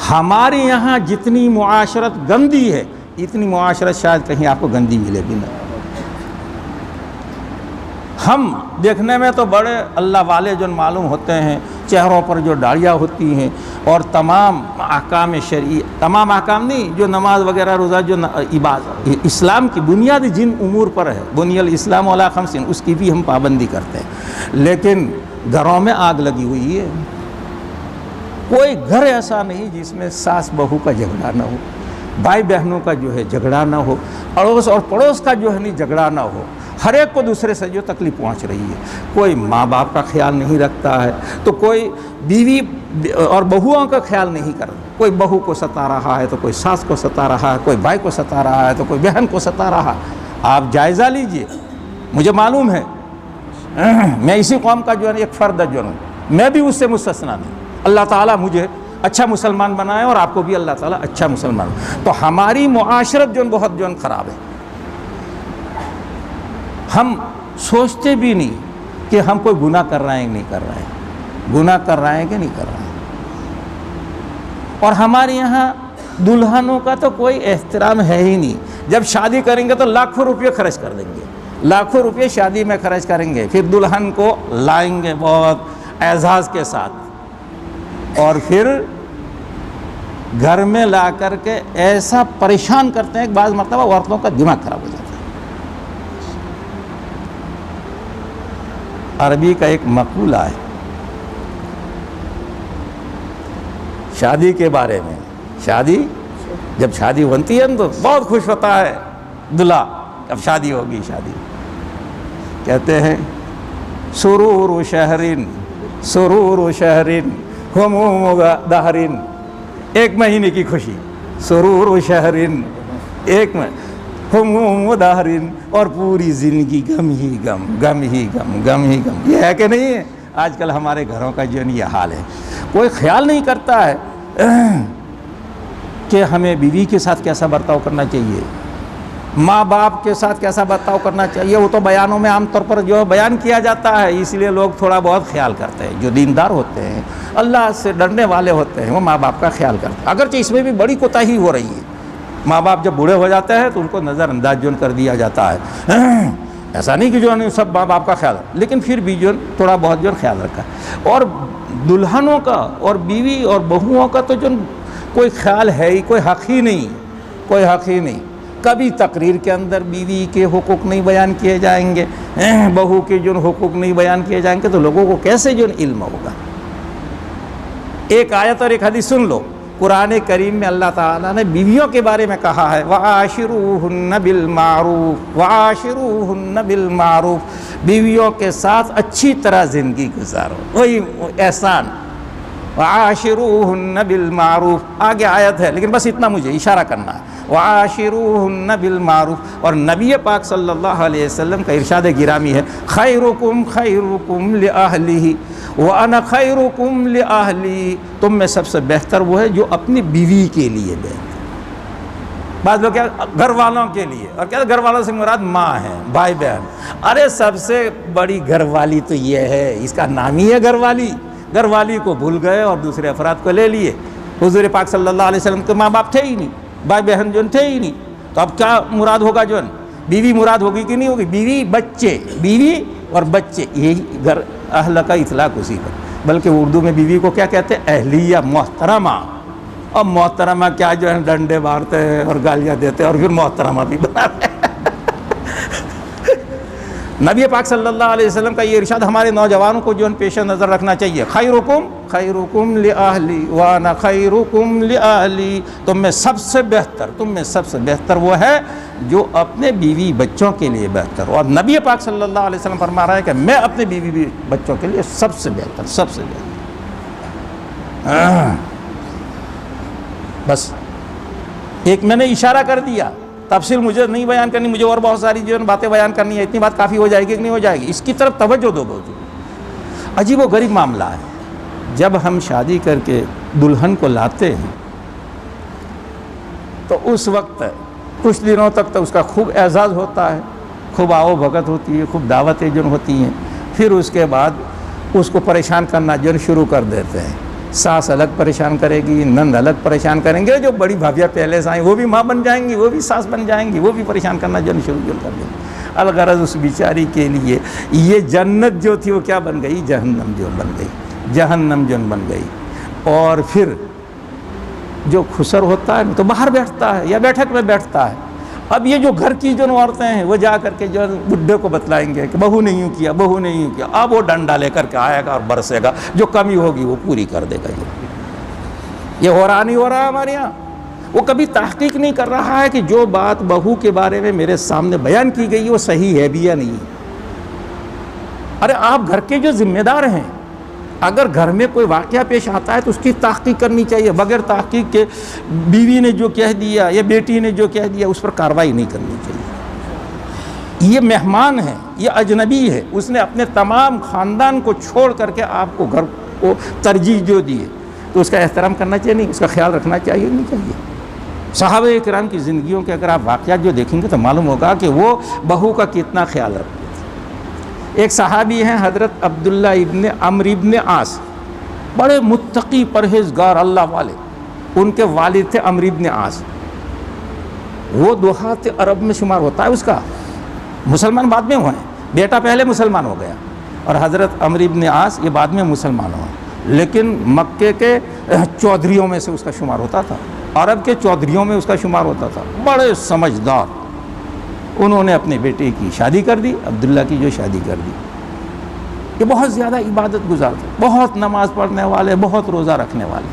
ہمارے یہاں جتنی معاشرت گندی ہے اتنی معاشرت شاید کہیں آپ کو گندی ملے بھی نہ۔ ہم دیکھنے میں تو بڑے اللہ والے جو معلوم ہوتے ہیں، چہروں پر جو داڑھیاں ہوتی ہیں اور تمام احکام شرعی، تمام احکام نہیں، جو نماز وغیرہ روزہ جو عبادت اسلام کی بنیادی جن امور پر ہے، بنی الاسلام علی خمس، اس کی بھی ہم پابندی کرتے ہیں، لیکن گھروں میں آگ لگی ہوئی ہے۔ کوئی گھر ایسا نہیں جس میں ساس بہو کا جھگڑا نہ ہو، بھائی بہنوں کا جو ہے جھگڑا نہ ہو، اڑوس اور پڑوس کا جو ہے نہیں جھگڑا نہ ہو، ہر ایک کو دوسرے سے جو تکلیف پہنچ رہی ہے۔ کوئی ماں باپ کا خیال نہیں رکھتا ہے تو کوئی بیوی اور بہوؤں کا خیال نہیں کرتا، کوئی بہو کو ستا رہا ہے تو کوئی ساس کو ستا رہا ہے، کوئی بھائی کو ستا رہا ہے تو کوئی بہن کو ستا رہا ہے۔ آپ جائزہ لیجئے، مجھے معلوم ہے میں اسی قوم کا جو ہے ایک فرد جو ہوں، میں بھی اس سے مستثنا نہیں۔ اللہ تعالیٰ مجھے اچھا مسلمان بنائے اور آپ کو بھی اللہ تعالیٰ اچھا مسلمان بنائے۔ تو ہماری معاشرت جو بہت جو خراب ہے، ہم سوچتے بھی نہیں کہ ہم کوئی گناہ کر رہے ہیں کہ نہیں کر رہے ہیں، گناہ کر رہے ہیں کہ نہیں کر رہے ہیں۔ اور ہمارے یہاں دلہنوں کا تو کوئی احترام ہے ہی نہیں، جب شادی کریں گے تو لاکھوں روپے خرچ کر دیں گے، لاکھوں روپے شادی میں خرچ کریں گے، پھر دلہن کو لائیں گے بہت اعزاز کے ساتھ، اور پھر گھر میں لا کر کے ایسا پریشان کرتے ہیں کہ بعض مرتبہ عورتوں کا دماغ خراب ہو جاتا ہے۔ عربی کا ایک مقولہ ہے شادی کے بارے میں، جب شادی بنتی ہے تو بہت خوش ہوتا ہے دلہا، اب شادی ہوگی، شادی کہتے ہیں سرور سرور شہرین ہموم دہرین، ایک مہینے کی خوشی، سرور شہرین ایک ہموم دہرین، اور پوری زندگی غم ہی غم، غم ہی غم، غم ہی غم۔ یہ ہے کہ نہیں ہے؟ آج کل ہمارے گھروں کا جو یہ حال ہے، کوئی خیال نہیں کرتا ہے کہ ہمیں بیوی کے ساتھ کیسا برتاؤ کرنا چاہیے، ماں باپ کے ساتھ کیسا برتاؤ کرنا چاہیے۔ وہ تو بیانوں میں عام طور پر جو بیان کیا جاتا ہے، اس لیے لوگ تھوڑا بہت خیال کرتے ہیں، جو دیندار ہوتے ہیں، اللہ سے ڈرنے والے ہوتے ہیں، وہ ماں باپ کا خیال کرتے ہیں، اگرچہ اس میں بھی بڑی کوتاہی ہو رہی ہے۔ ماں باپ جب بوڑھے ہو جاتے ہیں تو ان کو نظر انداز جو کر دیا جاتا ہے، ایسا نہیں کہ جو سب ماں باپ کا خیال، لیکن پھر بھی جو تھوڑا بہت جو خیال رکھا۔ اور دلہنوں کا اور بیوی اور بہوؤں کا تو جو کوئی خیال ہے ہی، کوئی حق ہی نہیں، کوئی حق ہی نہیں۔ کبھی تقریر کے اندر بیوی کے حقوق نہیں بیان کیے جائیں گے، بہو کے جو حقوق نہیں بیان کیے جائیں گے، تو لوگوں کو کیسے جو علم ہوگا؟ ایک آیت اور ایک حدیث سن لو، قرآن کریم میں اللہ تعالیٰ نے بیویوں کے بارے میں کہا ہے وَعَاشِرُوهُنَّ بِالْمَعْرُوفِ وَعَاشِرُوهُنَّ بِالْمَعْرُوفِ، بیویوں کے ساتھ اچھی طرح زندگی گزارو، وہی احسان، وَعَاشِرُوهُنَّ بِالْمَعْرُوفِ۔ آگے آیت ہے لیکن بس اتنا مجھے اشارہ کرنا ہے، وَعَاشِرُوهُنَّ بِالْمَعْرُوفِ۔ اور نبی پاک صلی اللہ علیہ وسلم کا ارشاد گرامی ہے خَيْرُكُمْ خَيْرُكُمْ لِأَهْلِهِ وَأَنَا خَيْرُكُمْ لِأَهْلِي، تم میں سب سے بہتر وہ ہے جو اپنی بیوی کے لیے بہتر، بعض لوگ کیا گھر والوں کے لیے، اور کیا گھر والوں سے مراد ماں ہے، بھائی بہن. ارے سب سے بڑی گھر والی تو یہ ہے، اس کا نام ہی ہے گھر والی. گھر والی کو بھول گئے اور دوسرے افراد کو لے لیے. حضور پاک صلی اللہ علیہ وسلم کے ماں باپ تھے ہی نہیں، بھائی بہن جو تھے ہی نہیں، تو اب کیا مراد ہوگا؟ جو بیوی مراد ہوگی کہ نہیں ہوگی؟ بیوی بچے، بیوی اور بچے، یہی گھر اہل کا اطلاق اسی پر. بلکہ اردو میں بیوی کو کیا کہتے ہیں؟ اہلیہ، محترمہ. اور محترمہ کیا جو ہے ڈنڈے مارتے ہیں اور گالیاں دیتے ہیں اور پھر محترمہ بھی بناتے ہیں. نبی پاک صلی اللہ علیہ وسلم کا یہ ارشاد ہمارے نوجوانوں کو جو پیش نظر رکھنا چاہیے. خیرکم لأہلی وانا خیرکم لأہلی. تم میں سب سے بہتر وہ ہے جو اپنے بیوی بچوں کے لیے بہتر. اور نبی پاک صلی اللہ علیہ وسلم فرما رہا ہے کہ میں اپنے بیوی بچوں کے لیے سب سے بہتر. بس ایک میں نے اشارہ کر دیا، تفصیل مجھے نہیں بیان کرنی، مجھے اور بہت ساری جو باتیں بیان کرنی ہے. اتنی بات کافی ہو جائے گی کہ نہیں ہو جائے گی؟ اس کی طرف توجہ دو. بہت عجیب و غریب معاملہ ہے. جب ہم شادی کر کے دلہن کو لاتے ہیں تو اس وقت کچھ دنوں تک تو اس کا خوب اعزاز ہوتا ہے، خوب آؤ بھگت ہوتی ہے، خوب دعوتیں جو ہوتی ہیں. پھر اس کے بعد اس کو پریشان کرنا جو شروع کر دیتے ہیں. ساس الگ پریشان کرے گی، نند الگ پریشان کریں گے. جو بڑی بھابیاں پہلے سے آئیں وہ بھی ماں بن جائیں گی، وہ بھی ساس بن جائیں گی، وہ بھی پریشان کرنا جو شروع کر دیں گے. الغرض اس بیچاری کے لیے یہ جنت جو تھی وہ کیا بن گئی؟ جہنم جو بن گئی. اور پھر جو خسر ہوتا ہے تو باہر بیٹھتا ہے یا بیٹھک میں بیٹھتا ہے. اب یہ جو گھر کی جو عورتیں ہیں وہ جا کر کے جو بڈھے کو بتلائیں گے کہ بہو نے یوں کیا، بہو نے یوں کیا. اب وہ ڈنڈا لے کر کے آئے گا اور برسے گا، جو کمی ہوگی وہ پوری کر دے گا. یہ ہو رہا نہیں ہو رہا ہمارے یہاں. وہ کبھی تحقیق نہیں کر رہا ہے کہ جو بات بہو کے بارے میں میرے سامنے بیان کی گئی وہ صحیح ہے بھی یا نہیں. ارے آپ گھر کے جو ذمہ دار ہیں، اگر گھر میں کوئی واقعہ پیش آتا ہے تو اس کی تحقیق کرنی چاہیے. بغیر تحقیق کے بیوی نے جو کہہ دیا یا بیٹی نے جو کہہ دیا اس پر کارروائی نہیں کرنی چاہیے. یہ مہمان ہے، یہ اجنبی ہے، اس نے اپنے تمام خاندان کو چھوڑ کر کے آپ کو گھر کو ترجیح جو دی ہے تو اس کا احترام کرنا چاہیے نہیں؟ اس کا خیال رکھنا چاہیے نہیں چاہیے؟ صحابہ کرام کی زندگیوں کے اگر آپ واقعات جو دیکھیں گے تو معلوم ہوگا کہ وہ بہو کا کتنا خیال رکھتے تھے. ایک صحابی ہیں حضرت عبداللہ ابن عمرو ابن عاص، بڑے متقی پرہیزگار اللہ والے. ان کے والد تھے عمرو ابن عاص. وہ دہات عرب میں شمار ہوتا ہے. اس کا مسلمان بعد میں ہوئے ہیں، بیٹا پہلے مسلمان ہو گیا اور حضرت عمرو ابن عاص یہ بعد میں مسلمان ہوئے. لیکن مکے کے چودھریوں میں سے اس کا شمار ہوتا تھا، عرب کے چودھریوں میں اس کا شمار ہوتا تھا. بڑے سمجھدار. انہوں نے اپنے بیٹے کی شادی کر دی، عبداللہ کی جو شادی کر دی. یہ بہت زیادہ عبادت گزار تھے، بہت نماز پڑھنے والے، بہت روزہ رکھنے والے.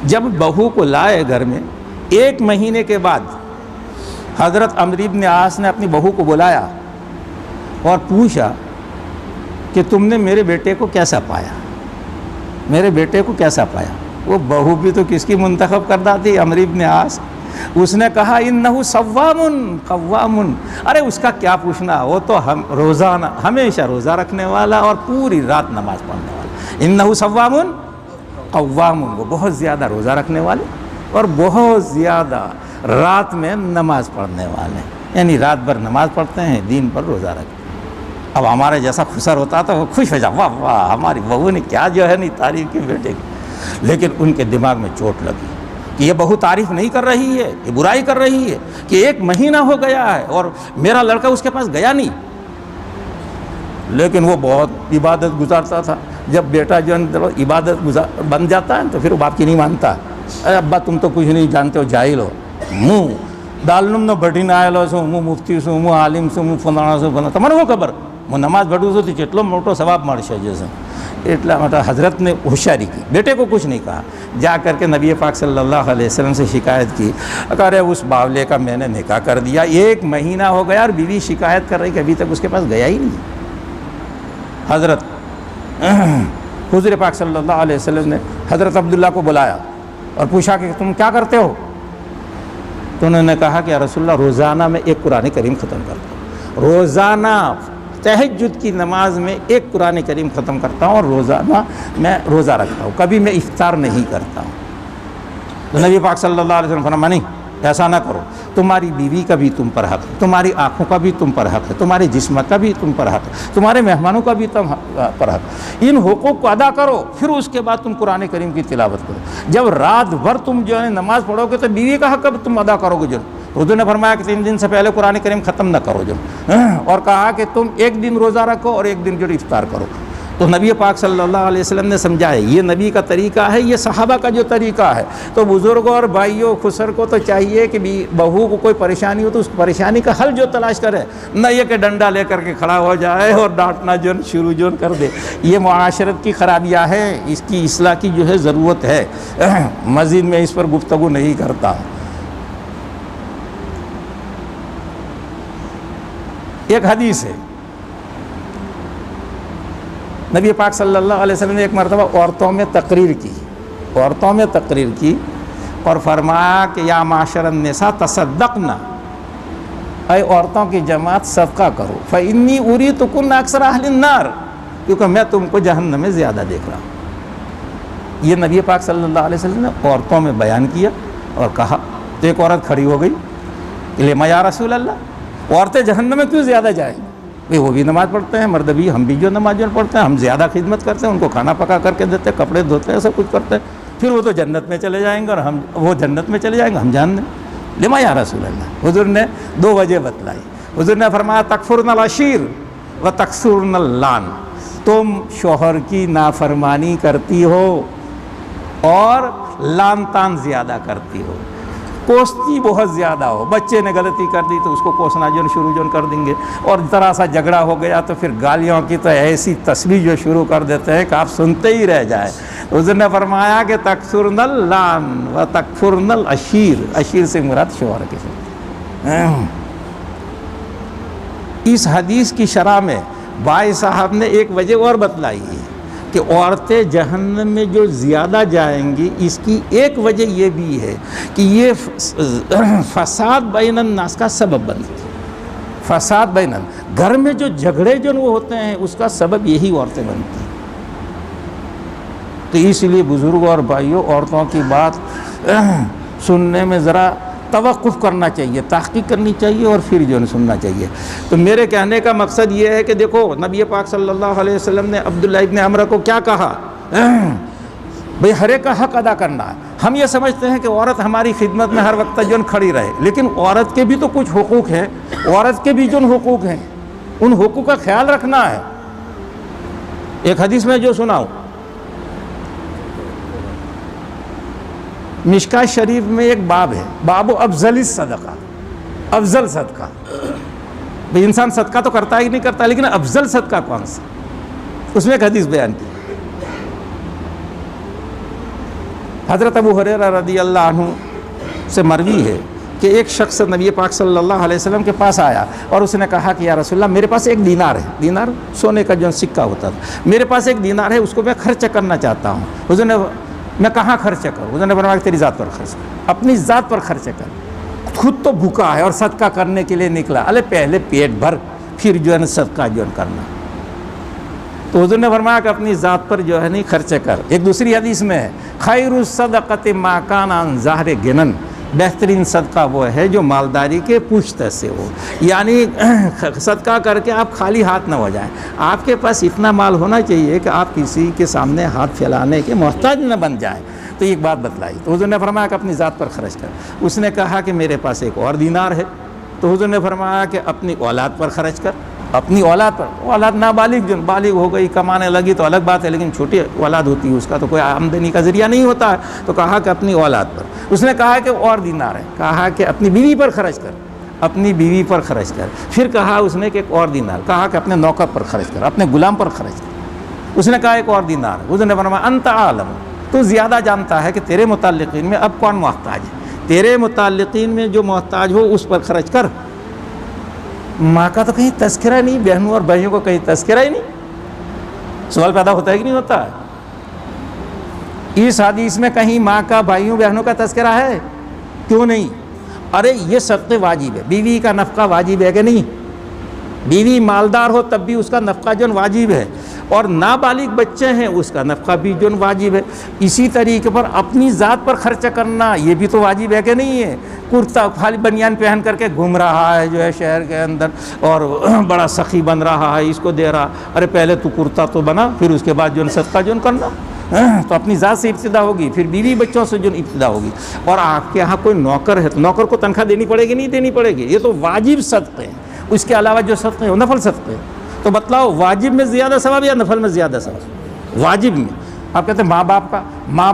جب بہو کو لائے گھر میں، 1 مہینے کے بعد حضرت عمرو بن عاص نے اپنی بہو کو بلایا اور پوچھا کہ تم نے میرے بیٹے کو کیسا پایا، میرے بیٹے کو کیسا پایا. وہ بہو بھی تو کس کی منتخب کردہ تھی؟ عمرو بن عاص. اس نے کہا انہو صوام قوام. ارے اس کا کیا پوچھنا، وہ تو روزانہ ہمیشہ روزہ رکھنے والا اور پوری رات نماز پڑھنے والا. انہو صوام قوام. وہ بہت زیادہ روزہ رکھنے والے اور بہت زیادہ رات میں نماز پڑھنے والے، یعنی رات بھر نماز پڑھتے ہیں، دین پر روزہ رکھتے ہیں. اب ہمارے جیسا خسر ہوتا تو وہ خوش ہو جا، واہ واہ ہماری بہو نے کیا جو ہے نہیں تعریف کی بیٹے کی. لیکن ان کے دماغ میں چوٹ لگی کہ یہ بہو تعریف نہیں کر رہی ہے، یہ برائی کر رہی ہے کہ 1 مہینہ ہو گیا ہے اور میرا لڑکا اس کے پاس گیا نہیں. لیکن وہ بہت عبادت گزارتا تھا. جب بیٹا جو عبادت بن جاتا ہے تو پھر وہ باپ کی نہیں مانتا. ارے ابا تم تو کچھ نہیں جانتے ہو، جاہل ہو. منہ دالنم نہ بڑی نہ آئے سو، منہ مفتی سو، منہ عالم سو، منہ فلانا سو بنا تمہارے وہ خبر. وہ نماز پڑھوں سو تو چٹلو موٹو ثواب مارشا جیسے. اتنا حضرت نے ہوشیاری کی، بیٹے کو کچھ نہیں کہا. جا کر کے نبی پاک صلی اللہ علیہ وسلم سے شکایت کی. ارے اس باولے کا میں نے نکاح کر دیا، 1 مہینہ ہو گیا اور بیوی شکایت کر رہی کہ ابھی تک اس کے پاس گیا ہی نہیں. حضرت حضور پاک صلی اللہ علیہ وسلم نے حضرت عبداللہ کو بلایا اور پوچھا کہ تم کیا کرتے ہو؟ تو انہوں نے کہا کہ یا رسول اللہ روزانہ میں 1 قرآن کریم ختم کرتا ہوں. روزانہ تہجد کی نماز میں 1 قرآن کریم ختم کرتا ہوں اور روزانہ میں روزہ رکھتا ہوں، کبھی میں افطار نہیں کرتا ہوں. تو نبی پاک صلی اللہ علیہ وسلم فرمایا نہیں ایسا نہ کرو، تمہاری بیوی کا بھی تم پر حق ہے، تمہاری آنکھوں کا بھی تم پر حق ہے، تمہارے جسم کا بھی تم پر حق ہے، تمہارے مہمانوں کا بھی تم پر حق ہے، ان حقوق کو ادا کرو، پھر اس کے بعد تم قرآن کریم کی تلاوت کرو۔ جب رات بھر تم جو ہے نماز پڑھو گے تو بیوی کا حق اب تم ادا کرو گے۔ جو حضور نے فرمایا کہ 3 دن سے پہلے قرآن کریم ختم نہ کرو جو، اور کہا کہ تم 1 دن روزہ رکھو اور 1 دن جو افطار کرو۔ تو نبی پاک صلی اللہ علیہ وسلم نے سمجھایا یہ نبی کا طریقہ ہے، یہ صحابہ کا جو طریقہ ہے۔ تو بزرگوں اور بھائیوں خسر کو تو چاہیے کہ بہو کو کوئی پریشانی ہو تو اس پریشانی کا حل جو تلاش کرے، نہ یہ کہ ڈنڈا لے کر کے کھڑا ہو جائے اور ڈانٹنا جو شروع جو کر دے۔ یہ معاشرت کی خرابیاں ہیں، اس کی اصلاح کی جو ہے ضرورت ہے۔ مزید میں اس پر گفتگو نہیں کرتا۔ ایک حدیث ہے، نبی پاک صلی اللہ علیہ وسلم نے ایک مرتبہ عورتوں میں تقریر کی اور فرمایا کہ یا معاشر النساء تصدقنا، اے عورتوں کی جماعت صدقہ کرو، فإنی أُرِیتُکُنَّ أَکثَرَ أَہْلِ النَّارِ، کیونکہ میں تم کو جہنم میں زیادہ دیکھ رہا ہوں۔ یہ نبی پاک صلی اللہ علیہ وسلم نے عورتوں میں بیان کیا اور کہا۔ تو ایک عورت کھڑی ہو گئی کہ لما یا رسول اللہ، عورتیں جہنم میں کیوں زیادہ جائیں؟ وہ بھی نماز پڑھتے ہیں، مرد بھی، ہم بھی جو نماز پڑھتے ہیں، ہم زیادہ خدمت کرتے ہیں، ان کو کھانا پکا کر کے دیتے ہیں، کپڑے دھوتے ہیں، سب کچھ کرتے ہیں، پھر وہ تو جنت میں چلے جائیں گے اور وہ جنت میں چلے جائیں گے، ہم جان دیں۔ لما یا رسول اللہ، حضور نے 2 وجہ بتلائی۔ حضور نے فرمایا تکفرن العشیر و تکسرن اللعن، تم شوہر کی نافرمانی کرتی ہو اور لعن طعن زیادہ کرتی ہو، کوستی بہت زیادہ ہو۔ بچے نے غلطی کر دی تو اس کو کوسنا جو شروع جو کر دیں گے، اور ذرا سا جھگڑا ہو گیا تو پھر گالیوں کی تو ایسی تسبیح جو شروع کر دیتے ہیں کہ آپ سنتے ہی رہ جائیں۔ حضور نے فرمایا کہ تکسرن اللعن و تکفرن العشیر، عشیر سے مراد شوہر کے ساتھ۔ اس حدیث کی شرح میں بھائی صاحب نے ایک وجہ اور بتلائی ہے کہ عورتیں جہنم میں جو زیادہ جائیں گی، اس کی ایک وجہ یہ بھی ہے کہ یہ فساد بین الناس کا سبب بنتی ہے۔ فساد بین گھر میں جو جھگڑے جو وہ ہوتے ہیں اس کا سبب یہی عورتیں بنتی ہیں۔ تو اس لیے بزرگوں اور بھائیوں، عورتوں کی بات سننے میں ذرا توقف کرنا چاہیے، تحقیق کرنی چاہیے اور پھر جو سننا چاہیے۔ تو میرے کہنے کا مقصد یہ ہے کہ دیکھو نبی پاک صلی اللہ علیہ وسلم نے عبداللہ ابن عمرو کو کیا کہا، بھئی ہر ایک کا حق ادا کرنا ہے۔ ہم یہ سمجھتے ہیں کہ عورت ہماری خدمت میں ہر وقت جو کھڑی رہے، لیکن عورت کے بھی تو کچھ حقوق ہیں، عورت کے بھی جو حقوق ہیں ان حقوق کا خیال رکھنا ہے۔ ایک حدیث میں جو سناؤں، مشکاۃ شریف میں ایک باب ہے، باب افضل الصدقہ، افضل صدقہ۔ بھئی انسان صدقہ تو کرتا ہی نہیں کرتا، لیکن افضل صدقہ کون سا؟ اس میں ایک حدیث بیان کی، حضرت ابو ہریرہ رضی اللہ عنہ سے مروی ہے کہ ایک شخص نبی پاک صلی اللہ علیہ وسلم کے پاس آیا اور اس نے کہا کہ یا رسول اللہ میرے پاس ایک دینار ہے، دینار سونے کا جو سکہ ہوتا تھا، میرے پاس ایک دینار ہے، اس کو میں خرچ کرنا چاہتا ہوں۔ حضور نے میں کہاں خرچ کروں؟ حضور نے فرمایا تیری ذات پر خرچ کر، اپنی ذات پر خرچ کر، خود تو بھوکا ہے اور صدقہ کرنے کے لیے نکلا، ارے پہلے پیٹ بھر پھر جو ہے صدقہ جو کرنا۔ تو حضور نے فرمایا کہ اپنی ذات پر جو ہے نہیں خرچ کر۔ ایک دوسری حدیث میں ہے خیر الصدقۃ ما کان عن ظہر غنی، بہترین صدقہ وہ ہے جو مالداری کے پشت سے ہو، یعنی صدقہ کر کے آپ خالی ہاتھ نہ ہو جائیں، آپ کے پاس اتنا مال ہونا چاہیے کہ آپ کسی کے سامنے ہاتھ پھیلانے کے محتاج نہ بن جائیں۔ تو ایک بات بتلائی، تو حضور نے فرمایا کہ اپنی ذات پر خرچ کر۔ اس نے کہا کہ میرے پاس ایک اور دینار ہے، تو حضور نے فرمایا کہ اپنی اولاد پر خرچ کر، اپنی اولاد پر۔ اولاد نابالغ جو بالغ ہو گئی کمانے لگی تو الگ بات ہے، لیکن چھوٹی اولاد ہوتی ہے اس کا تو کوئی آمدنی کا ذریعہ نہیں ہوتا ہے، تو کہا کہ اپنی اولاد پر۔ اس نے کہا کہ اور دینار ہے، کہا کہ اپنی بیوی پر خرچ کر، اپنی بیوی پر خرچ کر۔ پھر کہا اس نے کہ ایک اور دینار، کہا کہ اپنے نوکر پر خرچ کر، اپنے غلام پر خرچ کر۔ اس نے کہا ایک اور دینار، اس نے فرمایا انت عالم، تو زیادہ جانتا ہے کہ تیرے متعلقین میں اب کون محتاج ہے، تیرے متعلقین میں جو محتاج ہو اس پر خرچ کر۔ ماں کا تو کہیں تذکرہ نہیں، بہنوں اور بھائیوں کو کہیں تذکرہ ہی نہیں۔ سوال پیدا ہوتا ہے کہ نہیں ہوتا ہے؟ اس حدیث میں کہیں ماں کا، بھائیوں بہنوں کا تذکرہ ہے؟ کیوں نہیں؟ ارے یہ صدقے واجب ہے، بیوی کا نفقہ واجب ہے کہ نہیں؟ بیوی مالدار ہو تب بھی اس کا نفقہ جو واجب ہے، اور نابالغ بچے ہیں اس کا نفقہ بھی جو واجب ہے. اسی طریقے پر اپنی ذات پر خرچہ کرنا یہ بھی تو واجب ہے کہ نہیں ہے. کرتا خالی بنیان پہن کر کے گھوم رہا ہے جو ہے شہر کے اندر اور بڑا سخی بن رہا ہے, اس کو دے رہا, ارے پہلے تو کرتا تو بنا, پھر اس کے بعد جو صدقہ جو کرنا. تو اپنی ذات سے ابتدا ہوگی, پھر بیوی بچوں سے جو ابتدا ہوگی. اور آپ کے یہاں کوئی نوکر ہے تو نوکر کو تنخواہ دینی پڑے گی نہیں دینی پڑے گی؟ یہ تو واجب صدقے ہیں. اس کے علاوہ جو صدقے ہیں وہ نفل صدقے ہیں. تو بتلاؤ واجب میں زیادہ ثواب یا نفل میں زیادہ ثواب؟ واجب میں. آپ کہتے ہیں ماں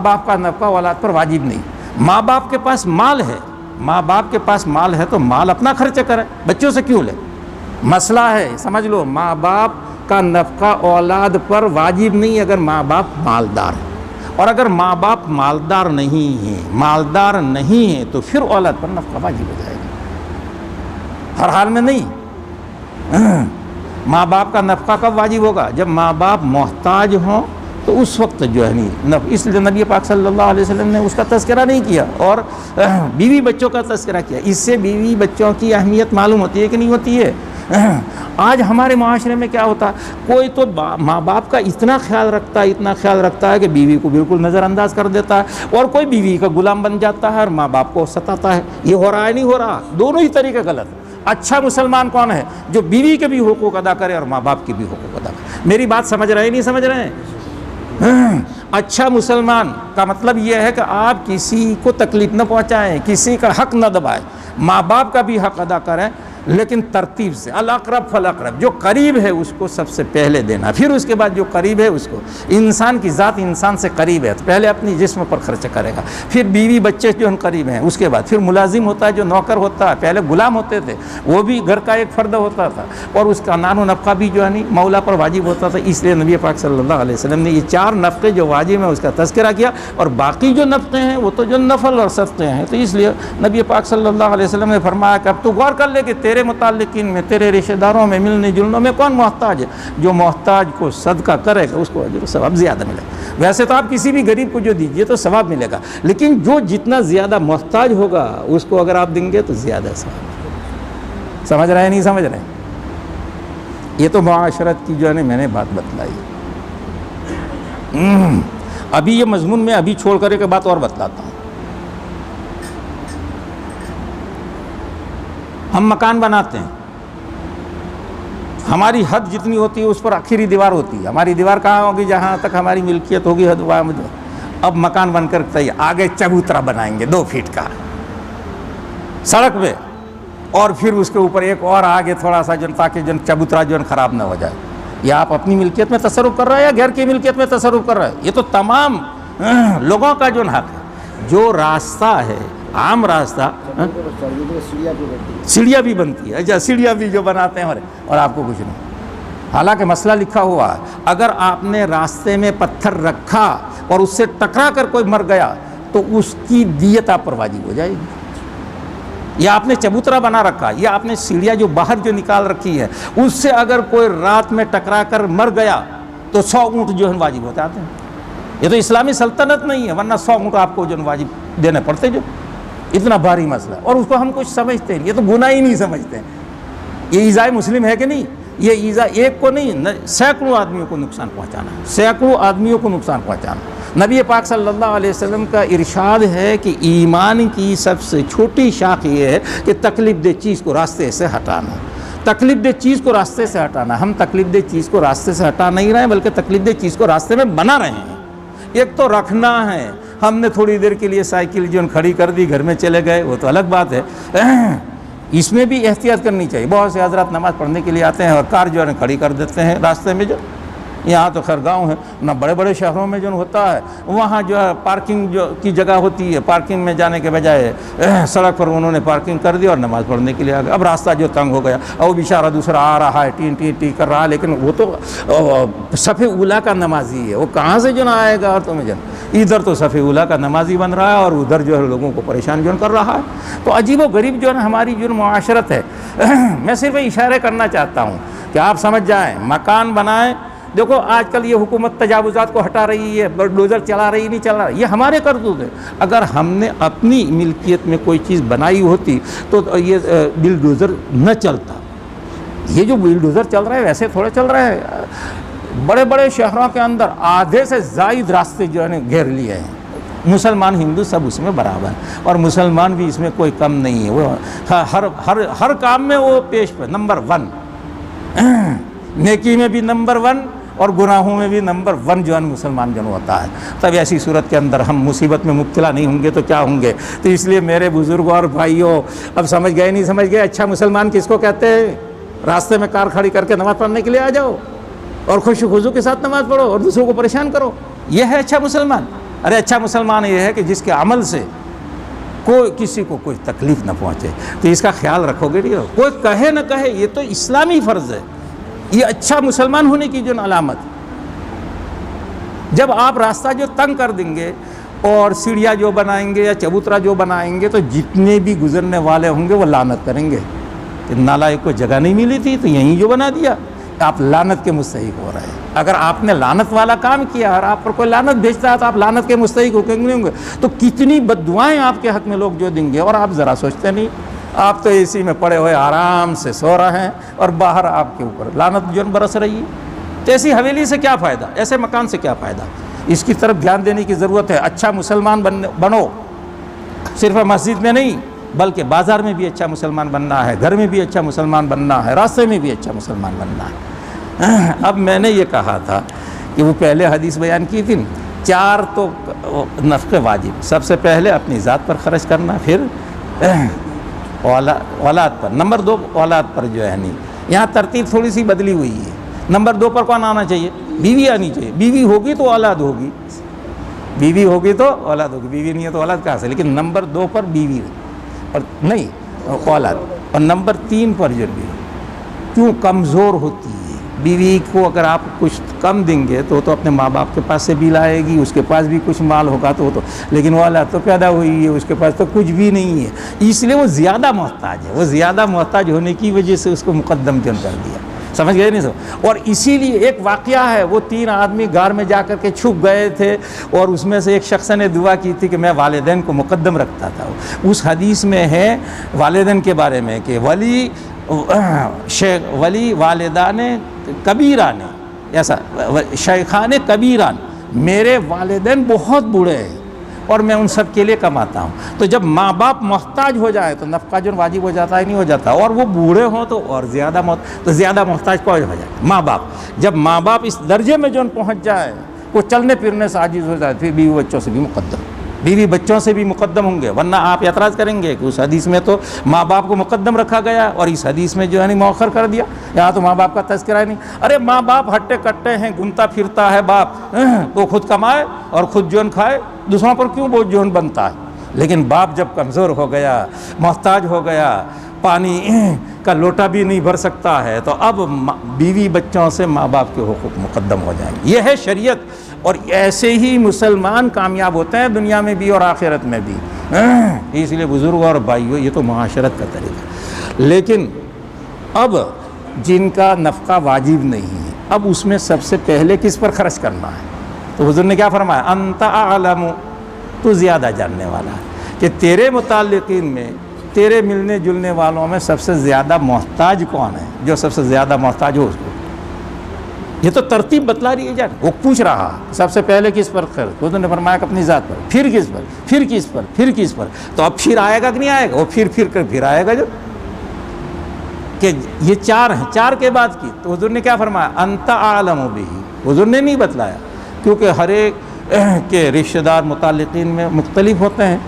باپ کا نفقہ اولاد پر واجب نہیں. ماں باپ کے پاس مال ہے, ماں باپ کے پاس مال ہے تو مال اپنا خرچہ کرے, بچوں سے کیوں لے؟ مسئلہ ہے سمجھ لو, ماں باپ کا نفقہ اولاد پر واجب نہیں اگر ماں باپ مالدار ہے. اور اگر ماں باپ مالدار نہیں ہیں تو پھر اولاد پر نفقہ واجب ہو جائے گا. ہر حال میں نہیں. ماں باپ کا نفقہ کب واجب ہوگا؟ جب ماں باپ محتاج ہوں تو اس وقت جو ہے نہیں. اس لیے نبی پاک صلی اللہ علیہ وسلم نے اس کا تذکرہ نہیں کیا اور بیوی بچوں کا تذکرہ کیا. اس سے بیوی بچوں کی اہمیت معلوم ہوتی ہے کہ نہیں ہوتی ہے؟ آج ہمارے معاشرے میں کیا ہوتا ہے, کوئی تو ماں باپ کا اتنا خیال رکھتا ہے کہ بیوی کو بالکل نظر انداز کر دیتا ہے, اور کوئی بیوی کا غلام بن جاتا ہے اور ماں باپ کو ستاتا ہے. یہ ہو رہا ہے نہیں ہو رہا؟ دونوں ہی طریقے غلط. اچھا مسلمان کون ہے؟ جو بیوی کے بھی حقوق ادا کرے اور ماں باپ کے بھی حقوق ادا کرے. میری بات سمجھ رہے ہیں نہیں سمجھ رہے ہیں؟ اچھا مسلمان کا مطلب یہ ہے کہ آپ کسی کو تکلیف نہ پہنچائیں, کسی کا حق نہ دبائیں, ماں باپ کا بھی حق ادا کریں, لیکن ترتیب سے. الاقرب فالاقرب, جو قریب ہے اس کو سب سے پہلے دینا, پھر اس کے بعد جو قریب ہے اس کو. انسان کی ذات انسان سے قریب ہے تو پہلے اپنی جسم پر خرچ کرے گا, پھر بیوی بچے جو قریب ہیں اس کے بعد پھر ملازم ہوتا ہے جو نوکر ہوتا ہے. پہلے غلام ہوتے تھے, وہ بھی گھر کا ایک فرد ہوتا تھا اور اس کا نان و نفقہ بھی جو ہے نہیں مولا پر واجب ہوتا تھا. اس لیے نبی پاک صلی اللہ علیہ وسلم نے یہ 4 نفقے جو واجب ہیں اس کا تذکرہ کیا, اور باقی جو نفقے ہیں وہ تو جو نفل اور صدقے ہیں. تو اس لیے نبی پاک صلی اللہ علیہ وسلم نے فرمایا کہ اب تو غور کر لے کہ تیرے متعلقین میں, تیرے رشتہ داروں میں, ملنے جلنوں میں کون محتاج ہے. جو محتاج کو صدقہ کرے گا اس کو اجر و ثواب زیادہ ملے گا. ویسے تو آپ کسی بھی غریب کو جو دیجئے تو ثواب ملے گا, لیکن جو جتنا زیادہ محتاج ہوگا اس کو اگر آپ دیں گے تو زیادہ ثواب. سمجھ رہے ہیں نہیں سمجھ رہے ہیں؟ یہ تو معاشرت کی جو ہے میں نے بات بتلائی. ابھی یہ مضمون میں ابھی چھوڑ کر ایک بات اور بتلاتا ہوں. ہم مکان بناتے ہیں, ہماری حد جتنی ہوتی ہے اس پر آخری دیوار ہوتی ہے. ہماری دیوار کہاں ہوگی؟ جہاں تک ہماری ملکیت ہوگی حد وہاں. اب مکان بن کر تیار, آگے چبوترا بنائیں گے 2 فیٹ کا سڑک پہ, اور پھر اس کے اوپر ایک اور آگے تھوڑا سا تاکہ چبوترا خراب نہ ہو جائے. یا آپ اپنی ملکیت میں تصرف کر رہے ہیں یا گھر کی ملکیت میں تصرف کر رہے ہیں؟ یہ تو تمام لوگوں کا جو حق ہے. جو راستہ ہے عام راستہ, سیڑھیاں بھی بنتی ہے. اچھا سیڑھیاں بھی جو بناتے ہیں اور آپ کو کچھ نہیں. حالانکہ مسئلہ لکھا ہوا ہے, اگر آپ نے راستے میں پتھر رکھا اور اس سے ٹکرا کر کوئی مر گیا تو اس کی دیت آپ پر واجب ہو جائے گی. یا آپ نے چبوترا بنا رکھا, یا آپ نے سیڑھیاں جو باہر جو نکال رکھی ہے اس سے اگر کوئی رات میں ٹکرا کر مر گیا تو 100 اونٹ جو ہے واجب ہو جاتے ہیں. یہ تو اسلامی سلطنت نہیں ہے, ورنہ 100 اونٹ آپ کو جو واجب دینے پڑتے. جو اتنا بھاری مسئلہ اور اس کو ہم کچھ سمجھتے ہیں, یہ تو گناہ ہی نہیں سمجھتے ہیں. یہ ایذاء مسلم ہے کہ نہیں؟ یہ ایذاء ایک کو نہیں, سینکڑوں آدمیوں کو نقصان پہنچانا, سینکڑوں آدمیوں کو نقصان پہنچانا. نبی پاک صلی اللہ علیہ وسلم کا ارشاد ہے کہ ایمان کی سب سے چھوٹی شاخ یہ ہے کہ تکلیف دہ چیز کو راستے سے ہٹانا. تکلیف دہ چیز کو راستے سے ہٹانا. ہم تکلیف دہ چیز کو راستے سے ہٹا نہیں رہے ہیں بلکہ تکلیف دہ چیز کو راستے میں بنا رہے ہیں. ایک تو رکھنا ہے, ہم نے تھوڑی دیر کے لیے سائیکل جو کھڑی کر دی, گھر میں چلے گئے, وہ تو الگ بات ہے. اس میں بھی احتیاط کرنی چاہیے. بہت سے حضرات نماز پڑھنے کے لیے آتے ہیں اور کار جو ہے کھڑی کر دیتے ہیں راستے میں. جو یہاں تو خیر گاؤں ہے نہ, بڑے بڑے شہروں میں جو ہوتا ہے وہاں جو ہے پارکنگ جو کی جگہ ہوتی ہے, پارکنگ میں جانے کے بجائے سڑک پر انہوں نے پارکنگ کر دی اور نماز پڑھنے کے لیے آ گئے. اب راستہ جو تنگ ہو گیا, اور وہ بیچارہ دوسرا آ رہا ہے ٹین ٹین ٹی کر رہا ہے, لیکن وہ تو صف اولیٰ کا نمازی ہے, وہ کہاں سے جو نہ آئے گا. اور تمہیں جن ادھر تو صف اولیٰ کا نمازی بن رہا ہے اور ادھر جو ہے لوگوں کو پریشان جو کر رہا ہے. تو عجیب و غریب جو ہے ہماری جو معاشرت ہے. میں صرف اشارے کرنا چاہتا ہوں کہ آپ سمجھ جائیں, مکان بنائیں. دیکھو آج کل یہ حکومت تجاوزات کو ہٹا رہی ہے, بلڈوزر چلا رہی نہیں چلا رہی, یہ ہمارے کرتوت ہے. اگر ہم نے اپنی ملکیت میں کوئی چیز بنائی ہوتی تو یہ بلڈوزر نہ چلتا. یہ جو بلڈوزر چل رہا ہے ویسے تھوڑا چل رہا ہے. بڑے بڑے شہروں کے اندر آدھے سے زائد راستے جو ہے گھیر لیے ہیں. مسلمان ہندو سب اس میں برابر، اور مسلمان بھی اس میں کوئی کم نہیں ہے. وہ ہر کام میں وہ پیش پر نمبر 1، نیکی میں بھی نمبر 1 اور گناہوں میں بھی نمبر 1 جو ہے مسلمان جو ہوتا ہے. تب ایسی صورت کے اندر ہم مصیبت میں مبتلا نہیں ہوں گے تو کیا ہوں گے؟ تو اس لیے میرے بزرگوں اور بھائیوں، اب سمجھ گئے نہیں سمجھ گئے؟ اچھا مسلمان کس کو کہتے ہیں؟ راستے میں کار کھڑی کر کے نماز پڑھنے کے لیے آ جاؤ اور خوش خضو کے ساتھ نماز پڑھو اور دوسروں کو پریشان کرو، یہ ہے اچھا مسلمان؟ ارے اچھا مسلمان یہ ہے کہ جس کے عمل سے کوئی کسی کو کوئی تکلیف نہ پہنچے. تو اس کا خیال رکھو گے. نہیں کوئی کہے نہ کہے، یہ تو اسلامی فرض ہے، یہ اچھا مسلمان ہونے کی جو علامت. جب آپ راستہ جو تنگ کر دیں گے اور سیڑھیاں جو بنائیں گے یا چبوترا جو بنائیں گے تو جتنے بھی گزرنے والے ہوں گے وہ لعنت کریں گے کہ نالائق کو جگہ نہیں ملی تھی تو یہیں جو بنا دیا. آپ لعنت کے مستحق ہو رہے ہیں. اگر آپ نے لعنت والا کام کیا اور آپ پر کوئی لعنت بھیجتا ہے تو آپ لعنت کے مستحق ہو کے نہیں ہوں گے. تو کتنی بد دعائیں آپ کے حق میں لوگ جو دیں گے، اور آپ ذرا سوچتے نہیں. آپ تو اسی میں پڑے ہوئے آرام سے سو رہے ہیں اور باہر آپ کے اوپر لعنت جو برس رہی ہے. تو ایسی حویلی سے کیا فائدہ؟ ایسے مکان سے کیا فائدہ؟ اس کی طرف دھیان دینے کی ضرورت ہے. اچھا مسلمان بنو، صرف مسجد میں نہیں بلکہ بازار میں بھی اچھا مسلمان بننا ہے، گھر میں بھی اچھا مسلمان بننا ہے، راستے میں بھی اچھا مسلمان بننا ہے. اب میں نے یہ کہا تھا کہ وہ پہلے حدیث بیان کی تھی، 4 تو نفقے واجب. سب سے پہلے اپنی ذات پر خرچ کرنا، پھر اولاد پر، نمبر 2 اولاد پر جو ہے نہیں. یہاں ترتیب تھوڑی سی بدلی ہوئی ہے. نمبر 2 پر کون آنا چاہیے؟ بیوی آنی چاہیے. بیوی ہوگی تو اولاد ہوگی، بیوی ہوگی تو اولاد ہوگی. بیوی نہیں ہے تو اولاد کہاں سے؟ لیکن نمبر 2 پر بیوی اور نہیں اولاد. اور نمبر 3 پر جو بھی کیوں کمزور ہوتی ہے بیوی کو، اگر آپ کچھ کم دیں گے تو اپنے ماں باپ کے پاس سے بھی لائے گی، اس کے پاس بھی کچھ مال ہوگا تو لیکن وہ اولاد تو پیدا ہوئی ہے، اس کے پاس تو کچھ بھی نہیں ہے، اس لیے وہ زیادہ محتاج ہے. وہ زیادہ محتاج ہونے کی وجہ سے اس کو مقدم کیوں کر دیا. سمجھ گئے نہیں سب؟ اور اسی لیے ایک واقعہ ہے، وہ 3 آدمی غار میں جا کر کے چھپ گئے تھے اور اس میں سے ایک شخص نے دعا کی تھی کہ میں والدین کو مقدم رکھتا تھا. اس حدیث میں ہے والدین کے بارے میں کہ ولی والدان کبیران، ایسا شیخان کبیران، میرے والدین بہت بوڑھے ہیں اور میں ان سب کے لیے کماتا ہوں. تو جب ماں باپ محتاج ہو جائے تو نفقہ جو واجب ہو جاتا ہے نہیں ہو جاتا، اور وہ بوڑھے ہوں تو اور زیادہ محتاج کون ہو جائے؟ ماں باپ. جب ماں باپ اس درجے میں جو پہنچ جائے، وہ چلنے پھرنے سے عاجز ہو جائے، پھر بیوی بچوں سے بھی مقدم، بیوی بچوں سے بھی مقدم ہوں گے. ورنہ آپ اعتراض کریں گے کہ اس حدیث میں تو ماں باپ کو مقدم رکھا گیا اور اس حدیث میں جو ہے مؤخر کر دیا. یہاں تو ماں باپ کا تذکرہ ہی نہیں. ارے ماں باپ ہٹے کٹے ہیں، گھومتا پھرتا ہے باپ، وہ خود کمائے اور خود جون کھائے، دوسروں پر کیوں بوجھ جون بنتا ہے؟ لیکن باپ جب کمزور ہو گیا، محتاج ہو گیا، پانی کا لوٹا بھی نہیں بھر سکتا ہے، تو اب بیوی بچوں سے ماں باپ کے حقوق مقدم ہو جائیں گے. یہ ہے شریعت، اور ایسے ہی مسلمان کامیاب ہوتے ہیں دنیا میں بھی اور آخرت میں بھی. اس لیے بزرگوں اور بھائیوں، یہ تو معاشرت کا طریقہ. لیکن اب جن کا نفقہ واجب نہیں ہے، اب اس میں سب سے پہلے کس پر خرچ کرنا ہے؟ تو حضور نے کیا فرمایا؟ انت اعلم، تو زیادہ جاننے والا ہے کہ تیرے متعلقین میں، تیرے ملنے جلنے والوں میں سب سے زیادہ محتاج کون ہے. جو سب سے زیادہ محتاج ہو اس کو، یہ تو ترتیب بتلا رہی ہے جان. وہ پوچھ رہا سب سے پہلے کس پر خرچ؟ حضور نے فرمایا کہ اپنی ذات پر، پھر کس پر، پھر کس پر، پھر کس پر. تو اب پھر آئے گا کہ نہیں آئے گا؟ وہ پھر کر پھر آئے گا جو کہ یہ 4 ہیں. 4 کے بعد کی تو حضور نے کیا فرمایا؟ انت اعلم بہ. حضور نے نہیں بتلایا کیونکہ ہر ایک کے رشتہ دار متعلقین میں مختلف ہوتے ہیں.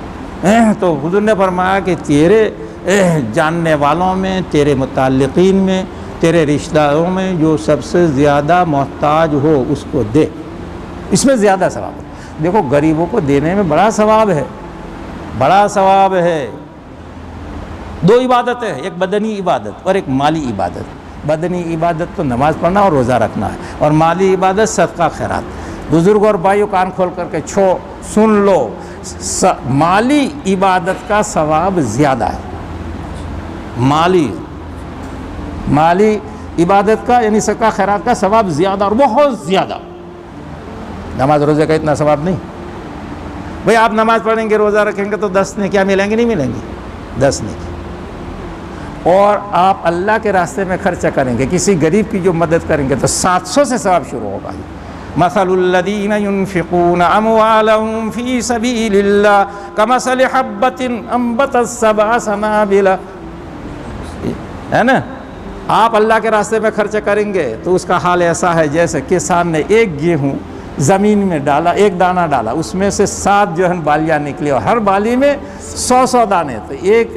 تو حضور نے فرمایا کہ تیرے جاننے والوں میں، تیرے متعلقین میں، تیرے رشتہ داروں میں جو سب سے زیادہ محتاج ہو اس کو دے. اس میں زیادہ ثواب ہے. دیکھو غریبوں کو دینے میں بڑا ثواب ہے، بڑا ثواب ہے. 2 عبادتیں ہیں، ایک بدنی عبادت اور ایک مالی عبادت. بدنی عبادت تو نماز پڑھنا اور روزہ رکھنا ہے، اور مالی عبادت صدقہ خیرات. بزرگ اور بھائیوں کان کھول کر کے سن لو، مالی عبادت کا ثواب زیادہ ہے. مالی عبادت کا یعنی صدقہ خیرات کا ثواب زیادہ اور بہت زیادہ. نماز روزے کا اتنا ثواب نہیں. بھئی آپ نماز پڑھیں گے، روزہ رکھیں گے تو 10 نے کیا ملیں گے؟ نہیں ملیں گے 10 نے. اور آپ اللہ کے راستے میں خرچہ کریں گے، کسی غریب کی جو مدد کریں گے تو 700 سے ثواب شروع ہوگا۔ مثل الذین ينفقون اموالهم فی سبیل اللہ کمثل حبۃ انبتت سبع سنابل، ہے نا؟ آپ اللہ کے راستے میں خرچ کریں گے تو اس کا حال ایسا ہے جیسے کسان نے ایک گیہوں زمین میں ڈالا، ایک دانہ ڈالا، اس میں سے 7 جو ہے بالیاں نکلی اور ہر بالی میں 100 دانے، تو ایک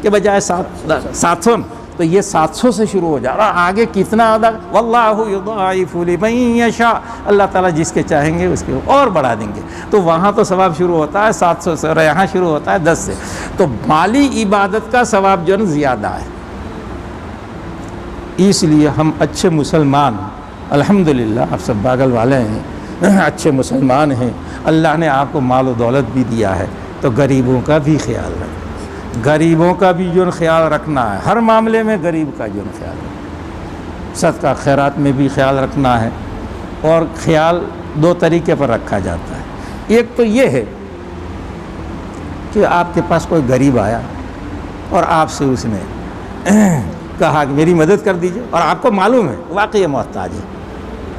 کے بجائے 700، تو یہ 700 سے شروع ہو جا رہا، آگے کتنا ادا، واللہ یضاعف لمن یشاء، اللہ تعالیٰ جس کے چاہیں گے اس کے اور بڑھا دیں گے۔ تو وہاں تو ثواب شروع ہوتا ہے 700 سے اور یہاں شروع ہوتا ہے 10 سے، تو مالی عبادت کا ثواب جو ہے زیادہ ہے۔ اس لیے ہم اچھے مسلمان، الحمدللہ آپ سب باغل والے ہیں، اچھے مسلمان ہیں، اللہ نے آپ کو مال و دولت بھی دیا ہے، تو غریبوں کا بھی خیال رکھیں، غریبوں کا بھی جو خیال رکھنا ہے، ہر معاملے میں غریب کا جو خیال رکھنا، صدقہ خیرات میں بھی خیال رکھنا ہے۔ اور خیال 2 طریقے پر رکھا جاتا ہے، ایک تو یہ ہے کہ آپ کے پاس کوئی غریب آیا اور آپ سے اس نے کہا کہ میری مدد کر دیجئے، اور آپ کو معلوم ہے واقعی محتاج ہے،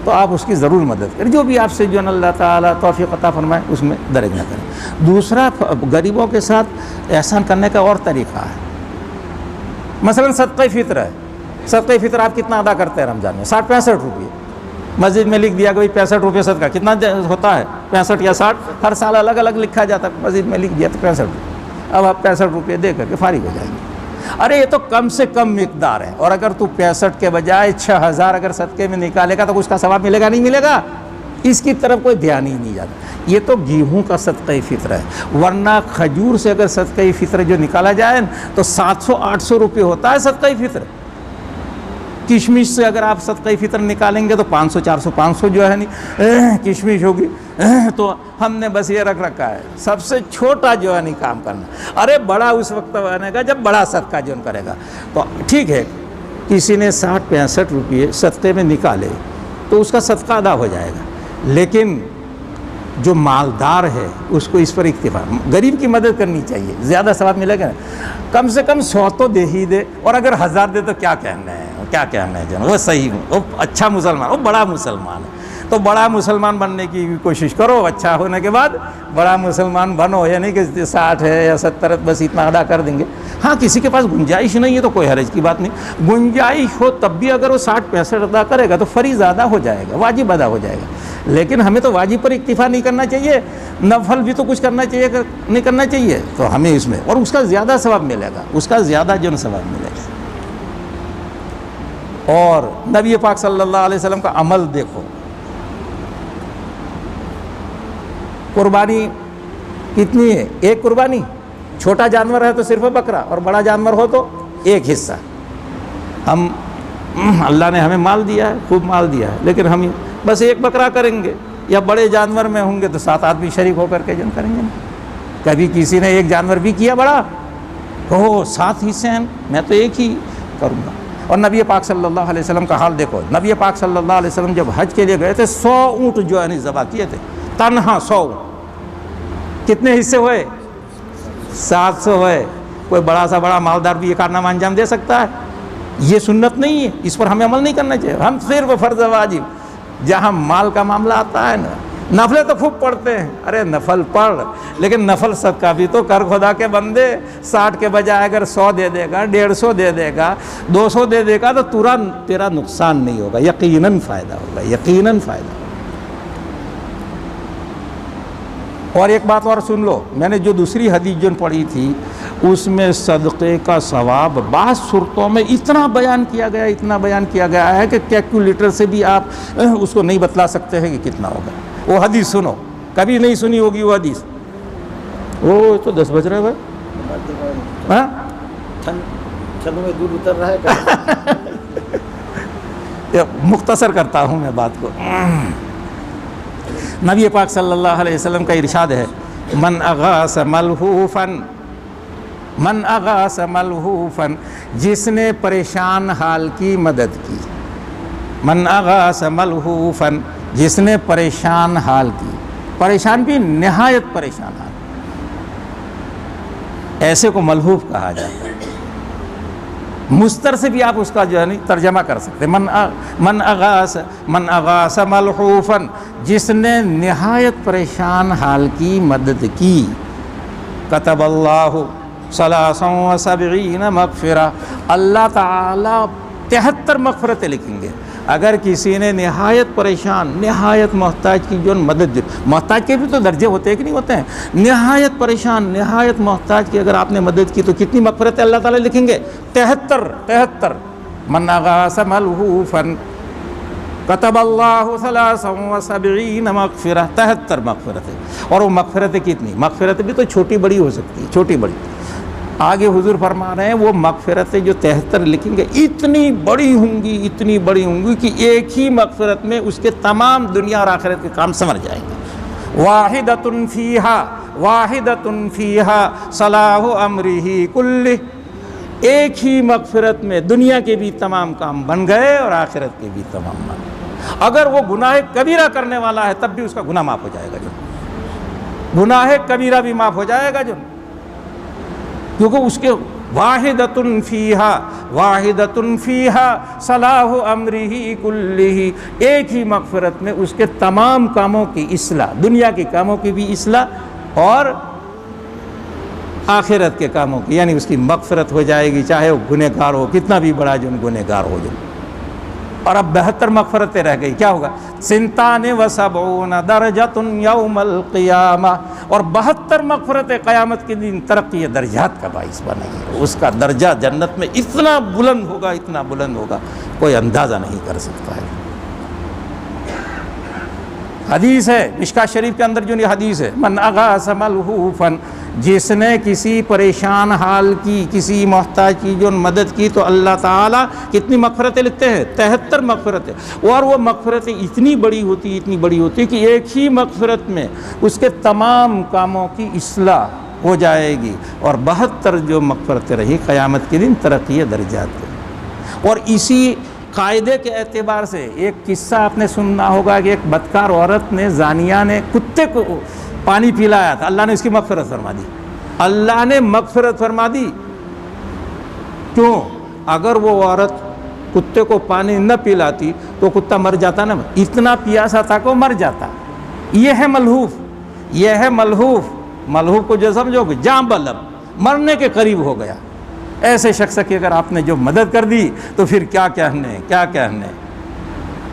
تو آپ اس کی ضرور مدد کریں، جو بھی آپ سے جو اللہ تعالیٰ توفیق عطا فرمائے اس میں درج نہ کریں۔ دوسرا، غریبوں کے ساتھ احسان کرنے کا اور طریقہ ہے، مثلا صدقہ فطر ہے، صدقہ فطر آپ کتنا ادا کرتے ہیں رمضان میں؟ 60-65 روپئے، مسجد میں لکھ دیا کہ 65 روپئے صدقہ، کتنا ہوتا ہے؟ 65 یا 60، ہر سال الگ الگ لکھا جاتا ہے، مسجد میں لکھ دیا تو 65 روپئے، اب آپ 65 روپئے دے کر کے فارغ ہو جائیں گے۔ ارے یہ تو کم سے کم مقدار ہے، اور اگر تو 65 کے بجائے 6000 اگر صدقے میں نکالے گا تو اس کا ثواب ملے گا نہیں ملے گا؟ اس کی طرف کوئی دھیان ہی نہیں جاتا۔ یہ تو گیہوں کا صدقہ فطر ہے، ورنہ کھجور سے اگر صدقہ فطر جو نکالا جائے تو 700-800 روپئے ہوتا ہے صدقہ فطر۔ کشمش سے اگر آپ صدقہ فطر نکالیں گے تو 500-400-500 جو ہے نہیں کشمش ہوگی، تو ہم نے بس یہ رکھ رکھا ہے سب سے چھوٹا جو ہے نہیں کام کرنا، ارے بڑا اس وقت بنے گا جب بڑا صدقہ جو کرے گا۔ تو ٹھیک ہے، کسی نے 60-65 روپئے صدقے میں نکالے تو اس کا صدقہ ادا ہو جائے گا، لیکن جو مالدار ہے اس کو اس پر اکتفا، غریب کی مدد کرنی چاہیے، زیادہ ثواب ملے گا، کم سے کم 100 تو دے ہی دے، اور اگر 1000 دے تو کیا کہنا ہے، کیا کہنا ہے جناب، وہ صحیح، وہ اچھا مسلمان، وہ بڑا مسلمان ہے۔ تو بڑا مسلمان بننے کی کوشش کرو، اچھا ہونے کے بعد بڑا مسلمان بنو، یعنی کہ 60 ہے یا 70 بس اتنا ادا کر دیں گے۔ ہاں کسی کے پاس گنجائش نہیں ہے تو کوئی حرج کی بات نہیں، گنجائش ہو تب بھی اگر وہ 60-65 ادا کرے گا تو فریض ادا ہو جائے گا، واجب ادا ہو جائے گا، لیکن ہمیں تو واجب پر اکتفا نہیں کرنا چاہیے، نفل بھی تو کچھ کرنا چاہیے کہ نہیں کرنا چاہیے، تو ہمیں اس میں، اور اس کا زیادہ ثواب ملے گا، اس کا زیادہ جو ثواب ملے گا۔ اور نبی پاک صلی اللہ علیہ وسلم کا عمل دیکھو، قربانی کتنی ہے؟ ایک قربانی، چھوٹا جانور ہے تو صرف بکرا، اور بڑا جانور ہو تو ایک حصہ۔ ہم اللہ نے ہمیں مال دیا ہے، خوب مال دیا ہے، لیکن ہم بس ایک بکرا کریں گے، یا بڑے جانور میں ہوں گے تو 7 آدمی شریک ہو کر کے جن کریں گے۔ کبھی کسی نے ایک جانور بھی کیا بڑا، کہو 7 حصے ہیں، میں تو ایک ہی کروں گا۔ اور نبی پاک صلی اللہ علیہ وسلم کا حال دیکھو، نبی پاک صلی اللہ علیہ وسلم جب حج کے لیے گئے تھے 100 اونٹ جو ہے ذبح کیے تھے، تنہا 100۔ کتنے حصے ہوئے؟ 700 ہوئے۔ کوئی بڑا سا بڑا مالدار بھی یہ کارنامہ انجام دے سکتا ہے؟ یہ سنت نہیں ہے، اس پر ہمیں عمل نہیں کرنا چاہیے، ہم صرف فرض واجب، جہاں مال کا معاملہ آتا ہے نا، نفلیں تو خوب پڑھتے ہیں، ارے نفل پڑھ، لیکن نفل صدقہ بھی تو کر خدا کے بندے۔ 60 کے بجائے اگر 100 دے دے گا، 150 دے دے گا، 200 دے دے گا تو تیرا نقصان نہیں ہوگا، یقیناً فائدہ ہوگا، یقیناً فائدہ ہوگا۔ اور ایک بات اور سن لو، میں نے جو دوسری حدیث جو پڑھی تھی اس میں صدقے کا ثواب بعض صورتوں میں اتنا بیان کیا گیا ہے کہ کیلکولیٹر سے بھی آپ اس کو نہیں بتلا سکتے ہیں کہ کتنا ہوگا۔ وہ حدیث سنو، کبھی نہیں سنی ہوگی وہ حدیث۔ وہ تو 10 بج رہے بھائی، ہاں چھلوں میں دودھ اتر رہا ہے۔ مختصر کرتا ہوں میں بات کو۔ نبی پاک صلی اللہ علیہ وسلم کا ارشاد ہے، من اغاث ملہوفا، جس نے پریشان حال کی مدد کی، من اغاث ملہوفا، جس نے پریشان حال کی، پریشان بھی نہایت پریشان حال، ایسے کو ملہوف کہا جاتا ہے۔ مستر سے بھی آپ اس کا جو ہے ترجمہ کر سکتے ہیں. من اغاث ملحوفا، جس نے نہایت پریشان حال کی مدد کی. کتب اللہ 73 مغفرہ، اللہ تعالیٰ 73 مغفرتیں لکھیں گے. اگر کسی نے نہایت پریشان، نہایت محتاج کی جو مدد، محتاج کے بھی تو درجے ہوتے ہیں کہ نہیں ہوتے ہیں، نہایت پریشان، نہایت محتاج کی اگر آپ نے مدد کی تو کتنی مغفرتیں اللہ تعالیٰ لکھیں گے؟ 73. من اغاث ملحوفا کتب اللہ 73 مغفرہ، 73 مغفرتیں. اور وہ مغفرتیں کتنی؟ مغفرتیں بھی تو چھوٹی بڑی ہو سکتی ہے، چھوٹی بڑی. آگے حضور فرما رہے ہیں وہ مغفرتیں جو 73 لکھیں گے اتنی بڑی ہوں گی، اتنی بڑی ہوں گی کہ ایک ہی مغفرت میں اس کے تمام دنیا اور آخرت کے کام سمر جائیں گے. واحدۃ فیہا صلاح امرہ کلہ، ایک ہی مغفرت میں دنیا کے بھی تمام کام بن گئے اور آخرت کے بھی تمام بن گئے. اگر وہ گناہ کبیرہ کرنے والا ہے تب بھی اس کا گناہ معاف ہو جائے گا، جو گناہ کبیرہ بھی معاف ہو جائے گا، جو کیونکہ اس کے واحدۃ فیہا صلاح امرہ کلہ، ایک ہی مغفرت میں اس کے تمام کاموں کی اصلاح، دنیا کے کاموں کی بھی اصلاح اور آخرت کے کاموں کی، یعنی اس کی مغفرت ہو جائے گی، چاہے وہ گنہگار ہو، کتنا بھی بڑا جو گنہگار ہو. جو اور اب 72 مغفرتیں رہ گئی، کیا ہوگا؟ 72 درجۃ یوم القیامہ، اور 72 مغفرتیں قیامت کے دن ترقی درجات کا باعث بنے گی. اس کا درجہ جنت میں اتنا بلند ہوگا، اتنا بلند ہوگا، کوئی اندازہ نہیں کر سکتا ہے. حدیث ہے مشکاۃ شریف کے اندر جو یہ حدیث ہے، من اغاث ملحوفا، جس نے کسی پریشان حال کی، کسی محتاج کی جو مدد کی تو اللہ تعالیٰ کتنی مغفرتیں لکھتے ہیں؟ 73 مغفرتیں. اور وہ مغفرتیں اتنی بڑی ہوتی کہ ایک ہی مغفرت میں اس کے تمام کاموں کی اصلاح ہو جائے گی. اور 72 جو مغفرتیں رہی قیامت کے دن ترقی درجات کے. اور اسی قاعدے کے اعتبار سے ایک قصہ آپ نے سننا ہوگا کہ ایک بدکار عورت نے، زانیہ نے کتے کو پانی پلایا تھا، اللہ نے اس کی مغفرت فرما دی. اللہ نے مغفرت فرما دی. کیوں؟ اگر وہ عورت کتے کو پانی نہ پلاتی تو کتا مر جاتا نا، اتنا پیاسا تھا کہ وہ مر جاتا. یہ ہے ملحوف، یہ ہے ملحوف. ملحوف کو جو سمجھو کہ جاں بلب، مرنے کے قریب ہو گیا. ایسے شخص کی اگر آپ نے جو مدد کر دی تو پھر کیا کہنے،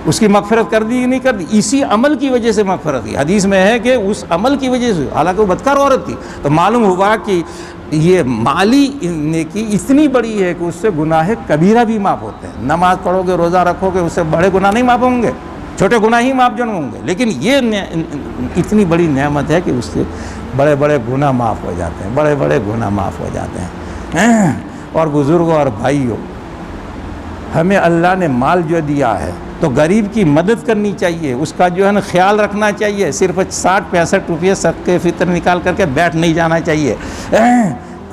اس کی مغفرت کر دی نہیں کر دی؟ اسی عمل کی وجہ سے مغفرت کی. حدیث میں ہے کہ اس عمل کی وجہ سے، حالانکہ وہ بدکار عورت تھی، تو معلوم ہوا کہ یہ مالی نیکی اتنی بڑی ہے کہ اس سے گناہ کبیرہ بھی معاف ہوتے ہیں. نماز پڑھو گے، روزہ رکھو گے، اس سے بڑے گناہ نہیں معاف ہوں گے، چھوٹے گناہ ہی معاف ہوں گے. لیکن یہ اتنی بڑی نعمت ہے کہ اس سے بڑے بڑے گناہ معاف ہو جاتے ہیں، بڑے بڑے گناہ معاف ہو جاتے ہیں. اور بزرگوں اور بھائیوں، ہمیں اللہ نے مال جو دیا ہے تو غریب کی مدد کرنی چاہیے، اس کا جو ہے نا خیال رکھنا چاہیے. صرف 60-65 روپئے صدقے فطر نکال کر کے بیٹھ نہیں جانا چاہیے.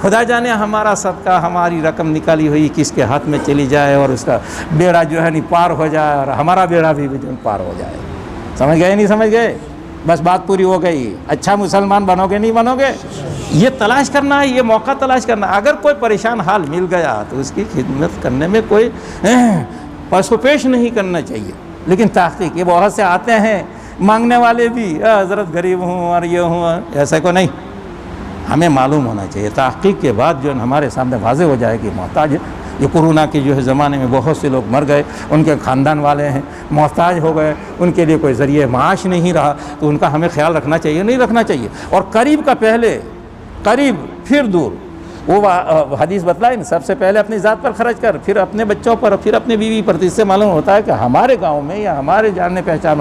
خدا جانے ہمارا صدقہ، ہماری رقم نکالی ہوئی کس کے ہاتھ میں چلی جائے اور اس کا بیڑا جو ہے پار ہو جائے اور ہمارا بیڑا بھی پار ہو جائے. سمجھ گئے نہیں سمجھ گئے؟ بس بات پوری ہو گئی. اچھا مسلمان بنو گے نہیں بنو گے؟ یہ تلاش کرنا ہے، یہ موقع تلاش کرنا. اگر کوئی پریشان حال مل گیا تو اس کی خدمت کرنے میں کوئی پس و پیش نہیں کرنا چاہیے. لیکن تحقیق، یہ بہت سے آتے ہیں مانگنے والے بھی، حضرت غریب ہوں اور یہ ہوں، ایسا کو نہیں. ہمیں معلوم ہونا چاہیے. تحقیق کے بعد جو ہمارے سامنے واضح ہو جائے کہ محتاج ہے. یہ کورونا کے جو ہے زمانے میں بہت سے لوگ مر گئے، ان کے خاندان والے ہیں محتاج ہو گئے، ان کے لیے کوئی ذریعہ معاش نہیں رہا، تو ان کا ہمیں خیال رکھنا چاہیے نہیں رکھنا چاہیے. اور قریب کا پہلے، قریب پھر دور. وہ حدیث بتلائے نا، سب سے پہلے اپنی ذات پر خرچ کر، پھر اپنے بچوں پر، پھر اپنی بیوی پر. اس سے معلوم ہوتا ہے کہ ہمارے گاؤں میں یا ہمارے جاننے پہچان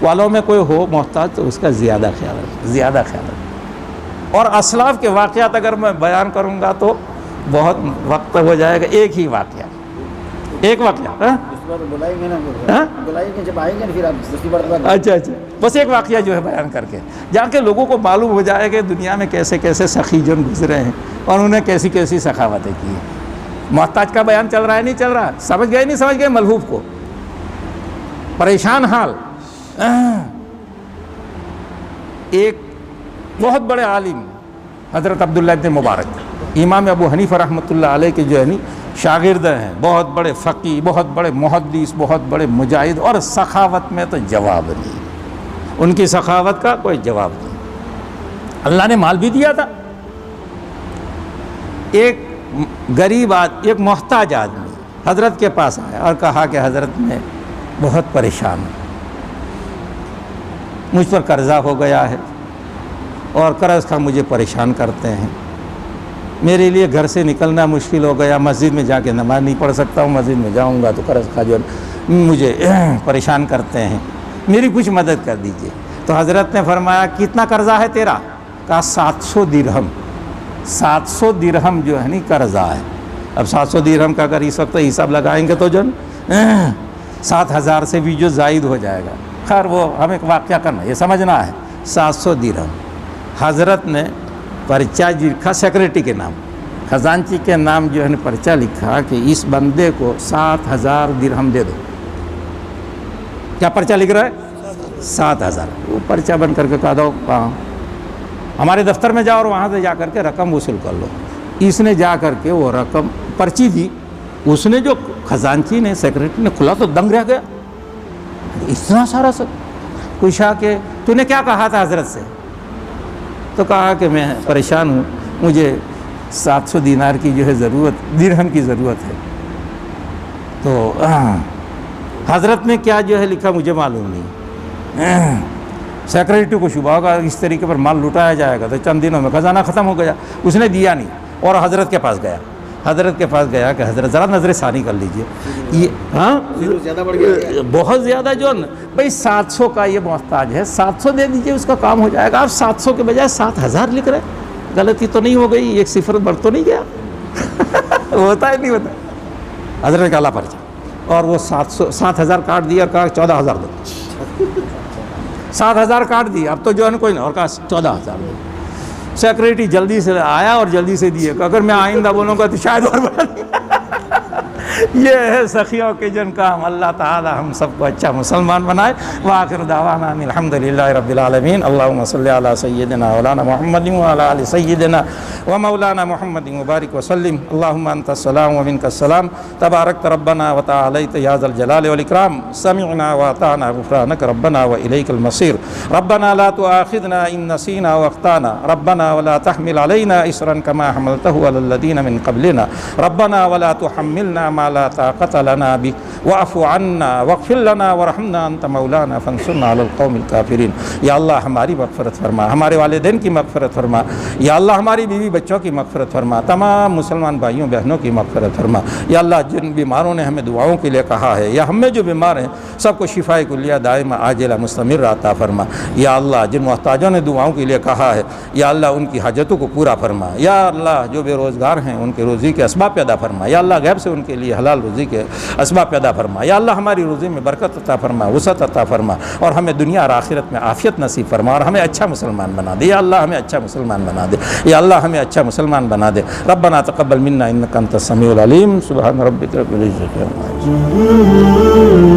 والوں میں کوئی ہو محتاج تو اس کا زیادہ خیال رکھے. اور اسلاف کے واقعات اگر میں بیان کروں گا تو بہت وقت ہو جائے گا. ایک واقعہ بلائیں گے نا، بلائیں گے جب آئیں گے پھر آپ دوسری بار. اچھا بس ایک واقعہ جو ہے بیان کر کے، جہاں کے لوگوں کو معلوم ہو جائے کہ دنیا میں کیسے کیسے سخی جن گزرے ہیں اور انہیں کیسی کیسی سخاوتیں کی ہیں. محتاج کا بیان چل رہا ہے نہیں چل رہا؟ سمجھ گئے نہیں سمجھ گئے؟ ملحوف کو پریشان حال. ایک بہت بڑے عالم حضرت عبداللہ ابن مبارک امام ابو حنیفہ رحمۃ اللہ علیہ کے جو ہے شاگرد ہیں، بہت بڑے فقی، بہت بڑے محدث، بہت بڑے مجاہد، اور سخاوت میں تو جواب نہیں، ان کی سخاوت کا کوئی جواب نہیں۔ اللہ نے مال بھی دیا تھا۔ ایک غریب ایک محتاج آدمی حضرت کے پاس آیا اور کہا کہ حضرت میں بہت پریشان ہوں، مجھ پر قرضہ ہو گیا ہے اور قرض کا مجھے پریشان کرتے ہیں، میرے لیے گھر سے نکلنا مشکل ہو گیا، مسجد میں جا کے نماز نہیں پڑھ سکتا ہوں، مسجد میں جاؤں گا تو قرض کا جو مجھے پریشان کرتے ہیں، میری کچھ مدد کر دیجئے۔ تو حضرت نے فرمایا کتنا قرضہ ہے تیرا؟ کہا 700 درہم۔ 700 درہم جو ہے قرضہ ہے۔ اب 700 درہم کا اگر اس وقت حساب لگائیں گے تو جو 7,000 سے بھی جو زائد ہو جائے گا۔ خیر وہ ہمیں واقعہ کرنا، یہ سمجھنا ہے۔ 700 درہم حضرت نے پرچہ لکھا سیکریٹری کے نام، خزانچی کے نام جو ہے پرچہ لکھا کہ اس بندے کو 7,000 درہم دے دو۔ کیا پرچہ لکھ رہا ہے؟ 7,000۔ وہ پرچہ بن کر کے کہا دو کہاں؟ ہمارے دفتر میں جاؤ اور وہاں سے جا کر کے رقم وصول کر لو۔ اس نے جا کر کے وہ رقم پرچی دی، اس نے جو خزانچی نے سیکریٹری نے کھلا تو دنگ رہ گیا، اتنا سارا سب پوچھا کہ تو نے کیا کہا تھا حضرت سے؟ تو کہا کہ میں پریشان ہوں، مجھے 700 دینار کی جو ہے ضرورت، درہم کی ضرورت ہے۔ تو حضرت نے کیا جو ہے لکھا مجھے معلوم نہیں۔ سیکریٹری کو شبہ ہوگا اس طریقے پر مال لٹایا جائے گا، تو چند دنوں میں خزانہ ختم ہو گیا، اس نے دیا نہیں اور حضرت کے پاس گیا۔ حضرت کے پاس گیا کہ حضرت ذرا نظر ثانی کر لیجئے، یہ زیادہ بڑھ گیا، بہت زیادہ جو بھائی 700 کا یہ محتاج ہے، 700 دے دیجئے اس کا کام ہو جائے گا۔ آپ 700 کے بجائے 7,000 لکھ رہے، غلطی تو نہیں ہو گئی؟ ایک صفر بڑھ تو نہیں گیا؟ ہوتا ہے نہیں ہوتا؟ حضرت نے کہا پرچہ، اور وہ 7,000 کاٹ دیا اور کہا 14,000 دو۔ 7,000 کاٹ دیا، اب تو جو ہے کوئی نہیں، اور کہا 14,000 دو۔ سیکریٹری جلدی سے آیا اور جلدی سے دیے، اگر میں آئندہ بولوں گا تو شاید اور بڑھا دیا۔ یہ ہے سخیوں کے جن کا ہم، اللہ تعالی ہم سب کو اچھا مسلمان بنائے۔ وآخر دعوانا الحمدللہ رب العالمین۔ اللہم صلی علی سیدنا مولانا محمد وعلی آل سیدنا و مولانا محمد مبارک وسلم۔ اللہم انت السلام و منک السلام، تبارکت ربنا و تعالیت یا ذا الجلال والاکرام، سمعنا واطعنا غفرانک ربنا و الیک المصیر۔ ربنا لا تؤاخذنا ان نسینا واخطانا، ربنا ولا تحمل علینا اسرا کما حملته علی الذین من قبلنا، ربنا ولا تحملنا ما لا طاقت لنا به واعف عنا واغفر لنا وارحمنا انت مولانا فانصرنا علی القوم الکافرین۔ یا اللہ ہماری مغفرت فرما، ہمارے والدین کی مغفرت فرما، یا اللہ ہماری بیوی بچوں کی مغفرت فرما، تمام مسلمان بھائیوں بہنوں کی مغفرت فرما۔ یا اللہ جن بیماروں نے ہمیں دعاؤں کے لیے کہا ہے، یا ہم میں جو بیمار ہیں سب کو شفائے کلیہ دائمہ عاجلہ مستمر عطا فرما۔ یا اللہ جن محتاجوں نے دعاؤں کے لیے کہا ہے، یا اللہ ان کی حاجتوں کو پورا فرما۔ یا اللہ جو بے روزگار ہیں ان کے روزی کے اسباب پیدا فرما۔ یا اللہ غیب سے ان کے لیے حلال روزی کے اسباب پیدا فرما۔ یا اللہ ہماری روزی میں برکت عطا فرما، وسعت عطا فرما، اور ہمیں دنیا اور آخرت میں عافیت نصیب فرما، اور ہمیں اچھا مسلمان بنا دے۔ یا اللہ ہمیں اچھا مسلمان بنا دے، یا اللہ ہمیں اچھا مسلمان بنا دے۔ ربنا تقبل منا انک انت السمیع العلیم، سبحان ربک رب العزۃ عما یصفون۔